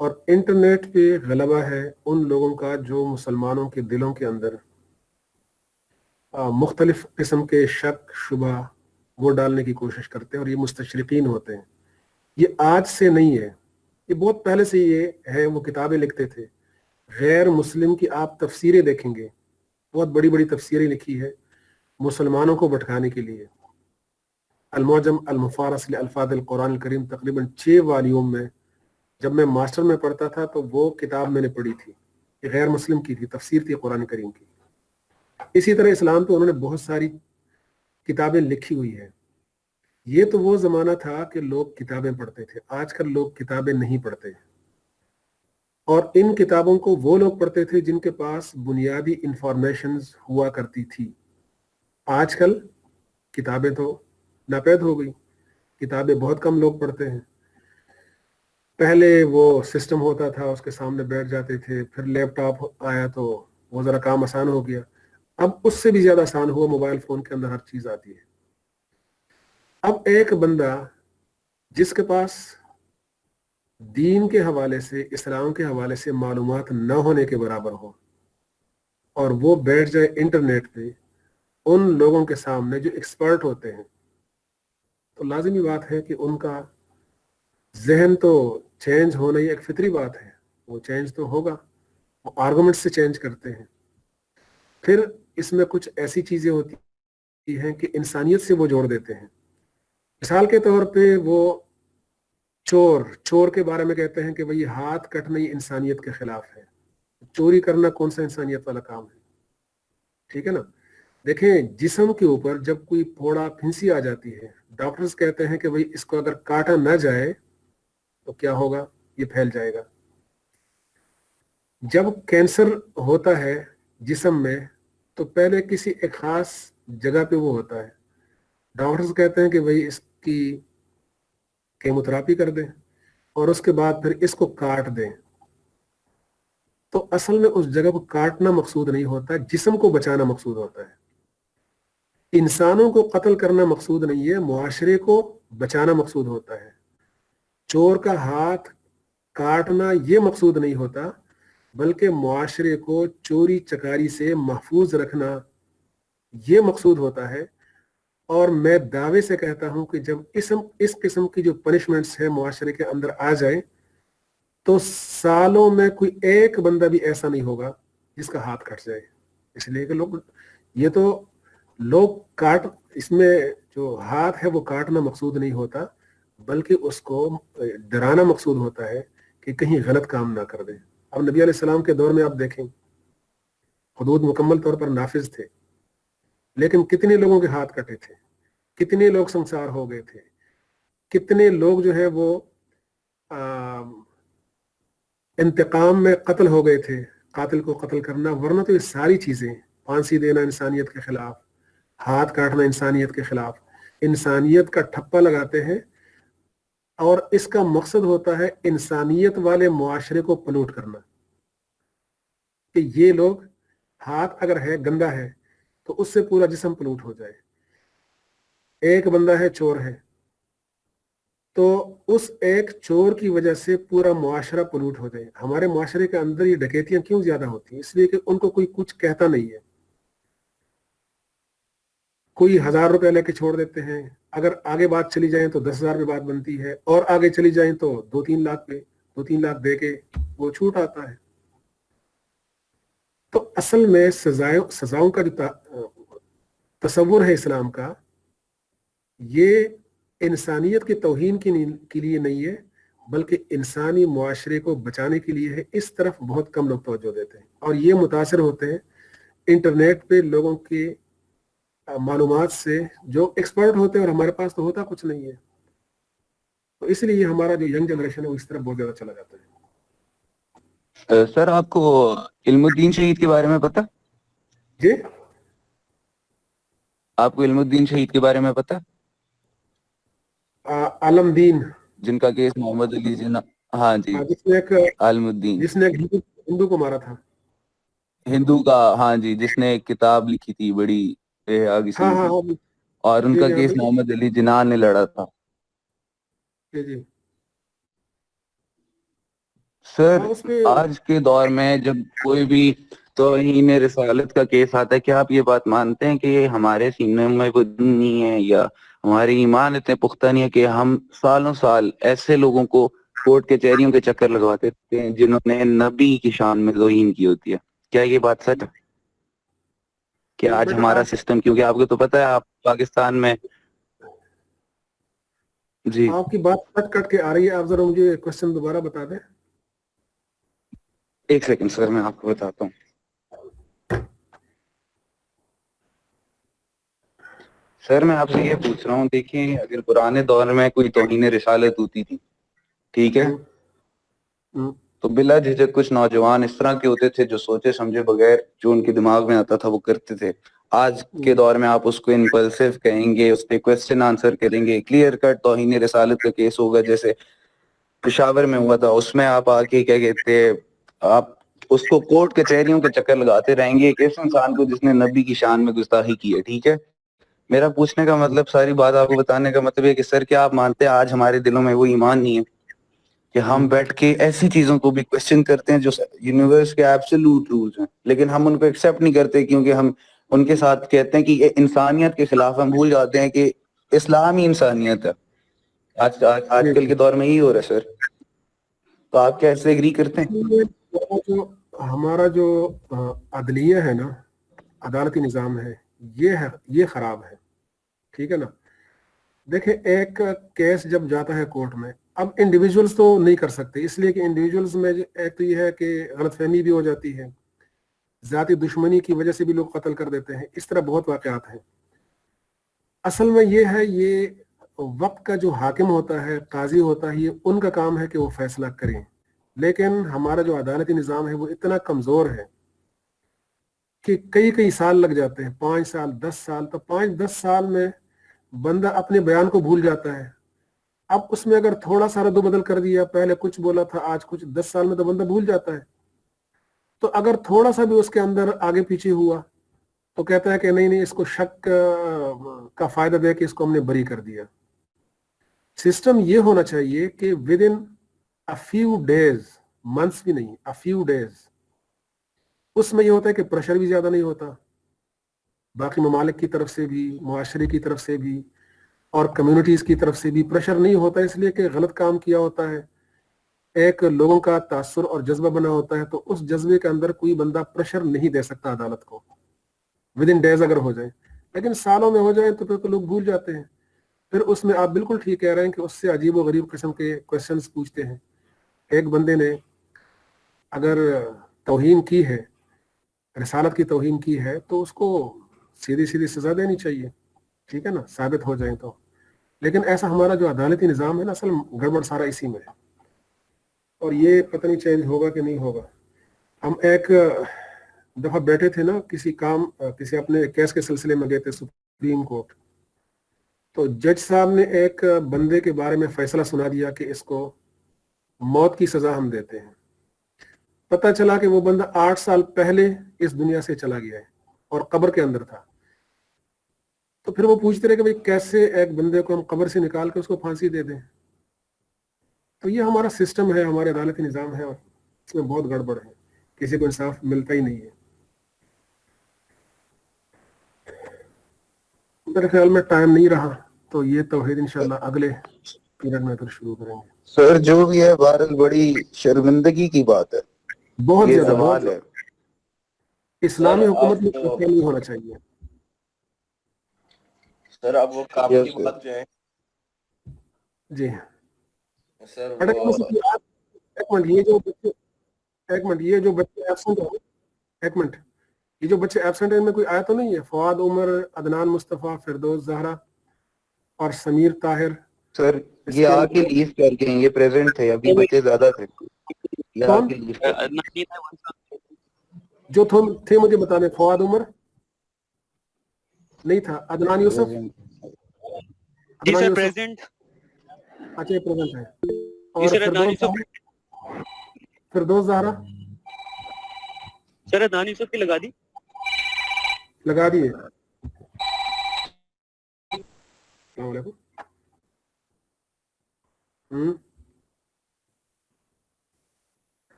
اور انٹرنیٹ پہ غلبہ ہے ان لوگوں کا جو مسلمانوں کے دلوں کے اندر مختلف قسم کے شک شبہ وہ ڈالنے کی کوشش کرتے ہیں، اور یہ مستشرقین ہوتے ہیں. یہ آج سے نہیں ہے، یہ بہت پہلے سے یہ ہے. وہ کتابیں لکھتے تھے. غیر مسلم کی آپ تفسیریں دیکھیں گے، بہت بڑی بڑی تفسیریں لکھی ہے مسلمانوں کو بھٹکانے کے لیے. المعجم المفارس لالفاظ القرآن الکریم تقریباً 6 والیوم میں، جب میں ماسٹر میں پڑھتا تھا تو وہ کتاب میں نے پڑھی تھی. یہ غیر مسلم کی تھی، تفسیر تھی قرآن کریم کی. اسی طرح اسلام پہ انہوں نے بہت ساری کتابیں لکھی ہوئی ہیں. یہ تو وہ زمانہ تھا کہ لوگ کتابیں پڑھتے تھے. آج کل لوگ کتابیں نہیں پڑھتے، اور ان کتابوں کو وہ لوگ پڑھتے تھے جن کے پاس بنیادی انفارمیشنز ہوا کرتی تھی. آج کل کتابیں تو ناپید ہو گئی، کتابیں بہت کم لوگ پڑھتے ہیں. پہلے وہ سسٹم ہوتا تھا، اس کے سامنے بیٹھ جاتے تھے، پھر لیپ ٹاپ آیا تو وہ ذرا کام آسان ہو گیا. اب اس سے بھی زیادہ آسان ہوا، موبائل فون کے اندر ہر چیز آتی ہے. اب ایک بندہ جس کے پاس دین کے حوالے سے، اسلام کے حوالے سے معلومات نہ ہونے کے برابر ہو، اور وہ بیٹھ جائے انٹرنیٹ پہ ان لوگوں کے سامنے جو ایکسپرٹ ہوتے ہیں، تو لازمی بات ہے کہ ان کا ذہن تو چینج ہونا ہی ایک فطری بات ہے. وہ چینج تو ہوگا، وہ آرگومنٹ سے چینج کرتے ہیں. پھر اس میں کچھ ایسی چیزیں ہوتی ہیں کہ انسانیت سے وہ جوڑ دیتے ہیں. مثال کے طور پہ وہ چور کے بارے میں کہتے ہیں کہ بھئی ہاتھ کٹنا یہ انسانیت کے خلاف ہے. چوری کرنا کون سا انسانیت والا کام ہے؟ ٹھیک ہے نا. دیکھیں، جسم کے اوپر جب کوئی پھوڑا پھنسی آ جاتی ہے، ڈاکٹرز کہتے ہیں کہ بھئی اس کو اگر کاٹا نہ جائے تو کیا ہوگا؟ یہ پھیل جائے گا. جب کینسر ہوتا ہے جسم میں تو پہلے کسی ایک خاص جگہ پہ وہ ہوتا ہے. ڈاکٹرز کہتے ہیں کہ بھئی اس کی کیموتھراپی کر دیں اور اس کے بعد پھر اس کو کاٹ دیں. تو اصل میں اس جگہ کو کاٹنا مقصود نہیں ہوتا, جسم کو بچانا مقصود ہوتا ہے. انسانوں کو قتل کرنا مقصود نہیں ہے, معاشرے کو بچانا مقصود ہوتا ہے. چور کا ہاتھ کاٹنا یہ مقصود نہیں ہوتا, بلکہ معاشرے کو چوری چکاری سے محفوظ رکھنا یہ مقصود ہوتا ہے. اور میں دعوے سے کہتا ہوں کہ جب اس قسم کی جو پنشمنٹس ہیں معاشرے کے اندر آ جائیں تو سالوں میں کوئی ایک بندہ بھی ایسا نہیں ہوگا جس کا ہاتھ کٹ جائے. اس لیے کہ لوگ اس میں جو ہاتھ ہے وہ کاٹنا مقصود نہیں ہوتا, بلکہ اس کو ڈرانا مقصود ہوتا ہے کہ کہیں غلط کام نہ کر دیں. اب نبی علیہ السلام کے دور میں آپ دیکھیں حدود مکمل طور پر نافذ تھے, لیکن کتنے لوگوں کے ہاتھ کٹے تھے, کتنے لوگ سنسار ہو گئے تھے, کتنے لوگ جو ہے وہ انتقام میں قتل ہو گئے تھے, قاتل کو قتل کرنا. ورنہ تو یہ ساری چیزیں, پھانسی دینا انسانیت کے خلاف, ہاتھ کاٹنا انسانیت کے خلاف, انسانیت کا ٹھپا لگاتے ہیں, اور اس کا مقصد ہوتا ہے انسانیت والے معاشرے کو پلوٹ کرنا, کہ یہ لوگ ہاتھ اگر ہے گندا ہے تو اس سے پورا جسم پلوٹ ہو جائے. ایک بندہ ہے چور ہے تو اس ایک چور کی وجہ سے پورا معاشرہ پلوٹ ہو جائے. ہمارے معاشرے کے اندر یہ ڈکیتیاں کیوں زیادہ ہوتی ہیں؟ اس لیے کہ ان کو کوئی کچھ کہتا نہیں ہے. کوئی 1000 روپے لے کے چھوڑ دیتے ہیں, اگر آگے بات چلی جائیں تو 10,000 پہ بات بنتی ہے, اور آگے چلی جائیں تو 2-3 لاکھ پہ 2-3 لاکھ دے کے وہ چھوٹ آتا ہے. تو اصل میں سزاؤں کا جو تصور ہے اسلام کا, یہ انسانیت کی توہین کے لیے نہیں ہے, بلکہ انسانی معاشرے کو بچانے کے لیے ہے. اس طرف بہت کم لوگ توجہ دیتے ہیں, اور یہ متاثر ہوتے ہیں انٹرنیٹ پہ لوگوں کے معلومات سے, جو ایکسپرٹ ہوتے ہیں, اور ہمارے پاس تو ہوتا کچھ نہیں ہے. تو اس لیے ہمارا جو ینگ جنریشن ہے وہ اس طرف بہت زیادہ چلا جاتا ہے.
سر آپ کو علم الدین شہید کے بارے میں پتا؟
جی,
آپ کو علم الدین شہید کے بارے میں پتا؟
عالم دین,
جن کا کیس محمد علی جناح, ہاں جی,
جس نے ایک
عالم الدین,
ہندو کو مارا تھا,
ہندو کا, ہاں جی, جس نے ایک کتاب لکھی تھی بڑی آگے
ہاں
کی,
ہاں
اور ان کا کیس محمد علی جناح نے لڑا تھا.
جی
سر آج کے دور میں جب کوئی بھی توہین رسالت کا کیس آتا ہے, کیا آپ یہ بات مانتے ہیں کہ ہمارے سینے میں وہ دین نہیں ہے, یا ہمارے ایمان اتنے پختہ نہیں ہے کہ ہم سالوں سال ایسے لوگوں کو کورٹ کچہریوں کے چکر لگواتے تھے جنہوں نے نبی کی شان میں توہین کی ہوتی ہے؟ کیا یہ بات سچ ہے کہ آج ہمارا سسٹم, کیونکہ آپ کو تو پتہ ہے آپ پاکستان میں, جی
آپ کی بات کٹ کے آ رہی ہے, آپ ذرا مجھے کوشچن دوبارہ بتا دیں.
ایک سیکنڈ سر, میں آپ کو بتاتا ہوں. سر میں آپ سے یہ پوچھ رہا ہوں, دیکھیں اگر پرانے دور میں کوئی توہین رسالت ہوتی تھی, ٹھیک ہے, تو بلا جھجک کچھ نوجوان اس طرح کے ہوتے تھے جو سوچے سمجھے بغیر جو ان کے دماغ میں آتا تھا وہ کرتے تھے. آج کے دور میں آپ اس کو امپلسو کہیں گے, اس پہ کوسچن آنسر کریں گے, کلیئر کٹ توہین رسالت کا کیس ہوگا جیسے پشاور میں ہوا تھا, اس میں آپ آ کے کیا کہتے ہیں, آپ اس کو کورٹ کچہریوں کے چکر لگاتے رہیں گے ایک ایسے انسان کو جس نے نبی کی شان میں گستاخی کی ہے. ٹھیک ہے, میرا پوچھنے کا مطلب, ساری بات آپ کو بتانے کا مطلب ہے کہ سر کیا آپ مانتے ہیں آج ہمارے دلوں میں وہ ایمان نہیں ہے کہ ہم بیٹھ کے ایسی چیزوں کو بھی کوسچن کرتے ہیں جو یونیورس کے ایبسولوٹ رولز ہیں, لیکن ہم ان کو ایکسیپٹ نہیں کرتے کیونکہ ہم ان کے ساتھ کہتے ہیں کہ یہ انسانیت کے خلاف, ہم بھول جاتے ہیں کہ اسلام ہی انسانیت ہے. آج کل کے دور میں یہی ہو رہا ہے سر, تو آپ کیا اس سے ایگری کرتے ہیں؟
ہمارا جو عدلیہ ہے نا, عدالتی نظام ہے, یہ خراب ہے. ٹھیک ہے نا, دیکھیں ایک کیس جب جاتا ہے کورٹ میں, اب انڈیویجولز تو نہیں کر سکتے, اس لیے کہ انڈیویجولز میں ایک تو یہ ہے کہ غلط فہمی بھی ہو جاتی ہے, ذاتی دشمنی کی وجہ سے بھی لوگ قتل کر دیتے ہیں, اس طرح بہت واقعات ہیں. اصل میں یہ ہے, یہ وقت کا جو حاکم ہوتا ہے, قاضی ہوتا ہے, یہ ان کا کام ہے کہ وہ فیصلہ کریں. لیکن ہمارا جو عدالتی نظام ہے وہ اتنا کمزور ہے کہ کئی سال لگ جاتے ہیں, 5 سال 10 سال, تو 5-10 سال میں بندہ اپنے بیان کو بھول جاتا ہے. اب اس میں اگر تھوڑا سا رد و بدل کر دیا, پہلے کچھ بولا تھا آج کچھ, 10 سال میں تو بندہ بھول جاتا ہے. तो अगर थोड़ा सा भी उसके अंदर आगे पीछे हुआ तो कहता है कि नहीं नहीं, इसको शक का फायदा दे के इसको हमने बरी कर दिया। सिस्टम ये होना चाहिए कि with in a few days, months भी नहीं, अ फ्यू डेज, उसमें ये होता है कि प्रेशर भी ज्यादा नहीं होता, बाकी ममालिक की तरफ से भी, मुआशरे की तरफ से भी और कम्युनिटीज की तरफ से भी प्रेशर नहीं होता, इसलिए कि गलत काम किया होता है, एक लोगों का तासुर और जज्बा बना होता है, तो उस जज्बे के अंदर कोई बंदा प्रेशर नहीं दे सकता अदालत को विद इन डेज अगर हो जाए। लेकिन सालों में हो जाए तो फिर तो लोग भूल जाते हैं। फिर उसमें आप बिल्कुल ठीक कह रहे हैं कि उससे अजीब व गरीब किस्म के क्वेश्चंस पूछते हैं। एक बंदे ने अगर तौहीन की है, रिसालत की तौहीन की है, तो उसको सीधी सीधी सजा देनी चाहिए, ठीक है ना, साबित हो जाए तो। लेकिन ऐसा हमारा जो अदालती निज़ाम है ना, असल गड़बड़ सारा इसी में है, और ये पता नहीं चेंज होगा कि नहीं होगा। हम एक दफा बैठे थे ना, किसी अपने केस के सिलसिले में गए थे सुप्रीम कोर्ट, तो जज साहब ने एक बंदे के बारे में फैसला सुना दिया कि इसको मौत की सजा हम देते हैं। पता चला कि वो बंदा 8 साल पहले इस दुनिया से चला गया है और कब्र के अंदर था। तो फिर वो पूछते रहे कि भाई कैसे एक बंदे को हम कब्र से निकाल के उसको फांसी दे दें। तो ये हमारा सिस्टम है, हमारे अदालती निज़ाम है, और इसमें बहुत गड़बड़ है, किसी को इंसाफ मिलता ही नहीं है। मेरे ख्याल में टाइम नहीं रहा, तो ये तौहीद इंशाल्लाह अगले पीरियड में फिर शुरू करेंगे।
सर जो भी है बहरहाल बड़ी शर्मिंदगी की बात है,
बहुत
ये
ज्यादा
सवाल है।
इस्लामी हुकूमत में ऐसा नहीं होना चाहिए।
सर अब वो काम
Yes,
की
sir.
बात जो है
जी
सर
अटक
वो
एक मिनट, ये जो बच्चे एब्सेंट है, एक मिनट, ये जो बच्चे एब्सेंट है इनमें कोई आया तो नहीं है? फवाद उमर, अदनान मुस्तफा, फिरदौस जहरा और समीर ताहिर।
सर ये आके लीव कर गए, ये प्रेजेंट थे, अभी बच्चे ज्यादा थे, ये
कौन?
आके लीव कर गए।
जो थे मुझे बताने। फवाद उमर नहीं था, अदनान यूसुफ,
जी सर प्रेजेंट।
अच्छा ये प्रेजेंट है। और फिरदौस जहरा
सर अदनान यूसुफ की लगा दी,
लगा दिए। अस्सलाम वालेकुम।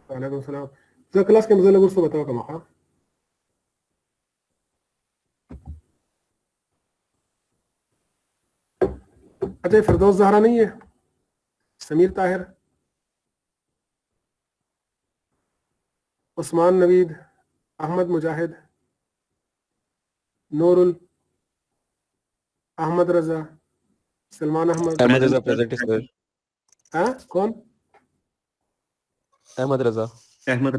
वालेकुम सलाम। तो क्लास के मज़े लगो बताओ कमा खा। अच्छा फिरदौस जहरा नहीं है, समीर ताहिर, उस्मान नवीद, अहमद मुजाहिद, नूरुल, अहमद रजा, सलमान अहमद।
अहमद रजा प्रेजेंट है सर।
हाँ कौन?
अहमद रजा।
अहमद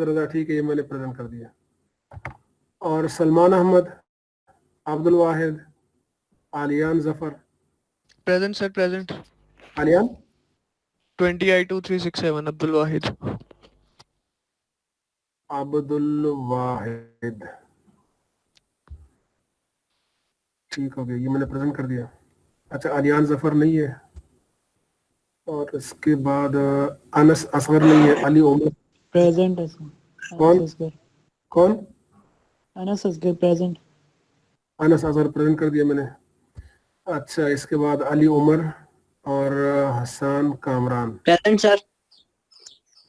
रजा ठीक है, ये मैंने प्रेजेंट कर दिया। और Salman Ahmad, Abdul Wahid, Aliyan Zafar.
Present sir, present.
Aliyan
20I2367 Abdul Wahid.
Abdul Wahid ठीक हो गया, ये मैंने प्रेजेंट कर दिया। अच्छा आलियान जफर नहीं है, और इसके बाद अनस असगर नहीं है, अली उमर
प्रेजेंट है सर।
कौन?
अनस असगर प्रेजेंट।
अनस असगर प्रेजेंट कर दिया मैंने। अच्छा इसके बाद अली उमर और Hasan Kamran.
Present sir.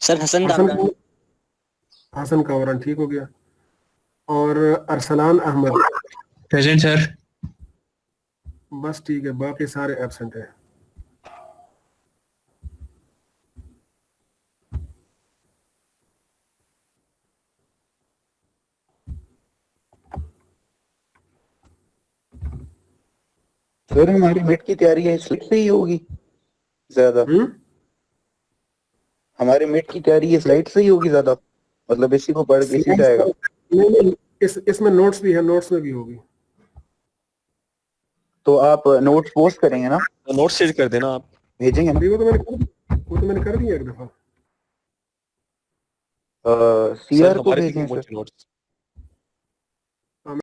Sir Hasan
Kamran ठीक हो गया। और अरसलान अहमद
प्रेजेंट सर।
बस ठीक है, बाकी सारे एब्सेंट है।
सर हमारी मिड की तैयारी है स्लाइड से ही होगी ज्यादा। हमारे मिड की तैयारी है स्लाइड से ही होगी ज्यादा, मतलब इसी को पढ़ के इसी से आएगा।
नहीं इसमें नोट्स भी है, नोट्स में भी होगी।
तो आप नोट्स पोस्ट करेंगे ना?
तो नोट्स शेयर कर देना आप,
भेजेंगे ना?
वो तो मैंने कर दिया एक दफा।
सीआर को भेजें सर।
नोट्स